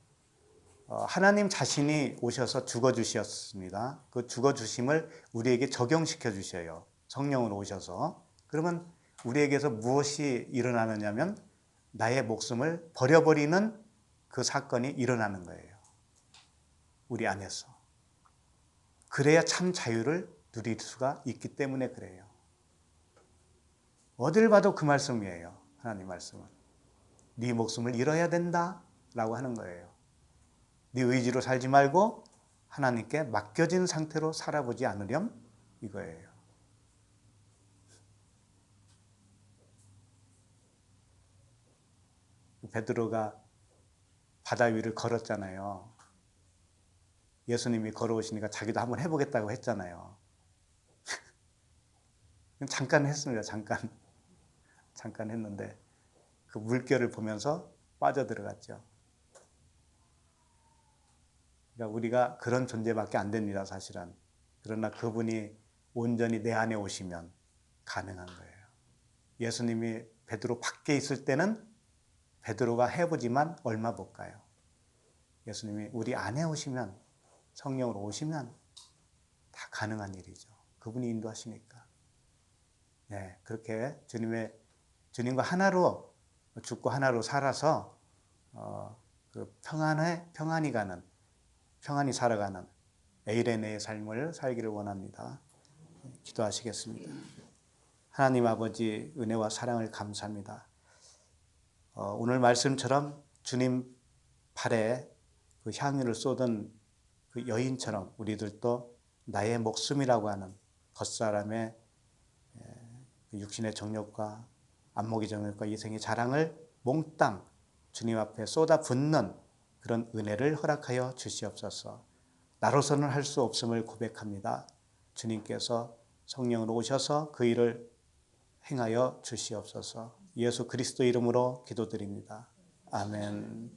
하나님 자신이 오셔서 죽어주셨습니다. 그 죽어주심을 우리에게 적용시켜 주셔요. 성령으로 오셔서. 그러면 우리에게서 무엇이 일어나느냐면 나의 목숨을 버려버리는 그 사건이 일어나는 거예요. 우리 안에서. 그래야 참 자유를 누릴 수가 있기 때문에 그래요. 어딜 봐도 그 말씀이에요. 하나님 말씀은. 네 목숨을 잃어야 된다 라고 하는 거예요. 네 의지로 살지 말고 하나님께 맡겨진 상태로 살아보지 않으렴 이거예요. 베드로가 바다 위를 걸었잖아요. 예수님이 걸어오시니까 자기도 한번 해보겠다고 했잖아요. 잠깐 했습니다. 잠깐 했는데 그 물결을 보면서 빠져들어갔죠. 그러니까 우리가 그런 존재밖에 안 됩니다. 사실은. 그러나 그분이 온전히 내 안에 오시면 가능한 거예요. 예수님이 베드로 밖에 있을 때는 베드로가 해보지만 얼마 못 가요. 예수님이 우리 안에 오시면, 성령으로 오시면 다 가능한 일이죠. 그분이 인도하시니까. 네, 그렇게 주님과 하나로 죽고 하나로 살아서 그 평안히 살아가는 에이레네의 삶을 살기를 원합니다. 기도하시겠습니다. 하나님 아버지, 은혜와 사랑을 감사합니다. 오늘 말씀처럼 주님 발에 그 향유를 쏟은 그 여인처럼 우리들도 나의 목숨이라고 하는 겉사람의 육신의 정욕과 안목의 정욕과 이생의 자랑을 몽땅 주님 앞에 쏟아붓는 그런 은혜를 허락하여 주시옵소서. 나로서는 할 수 없음을 고백합니다. 주님께서 성령으로 오셔서 그 일을 행하여 주시옵소서. 예수 그리스도 이름으로 기도드립니다. 아멘.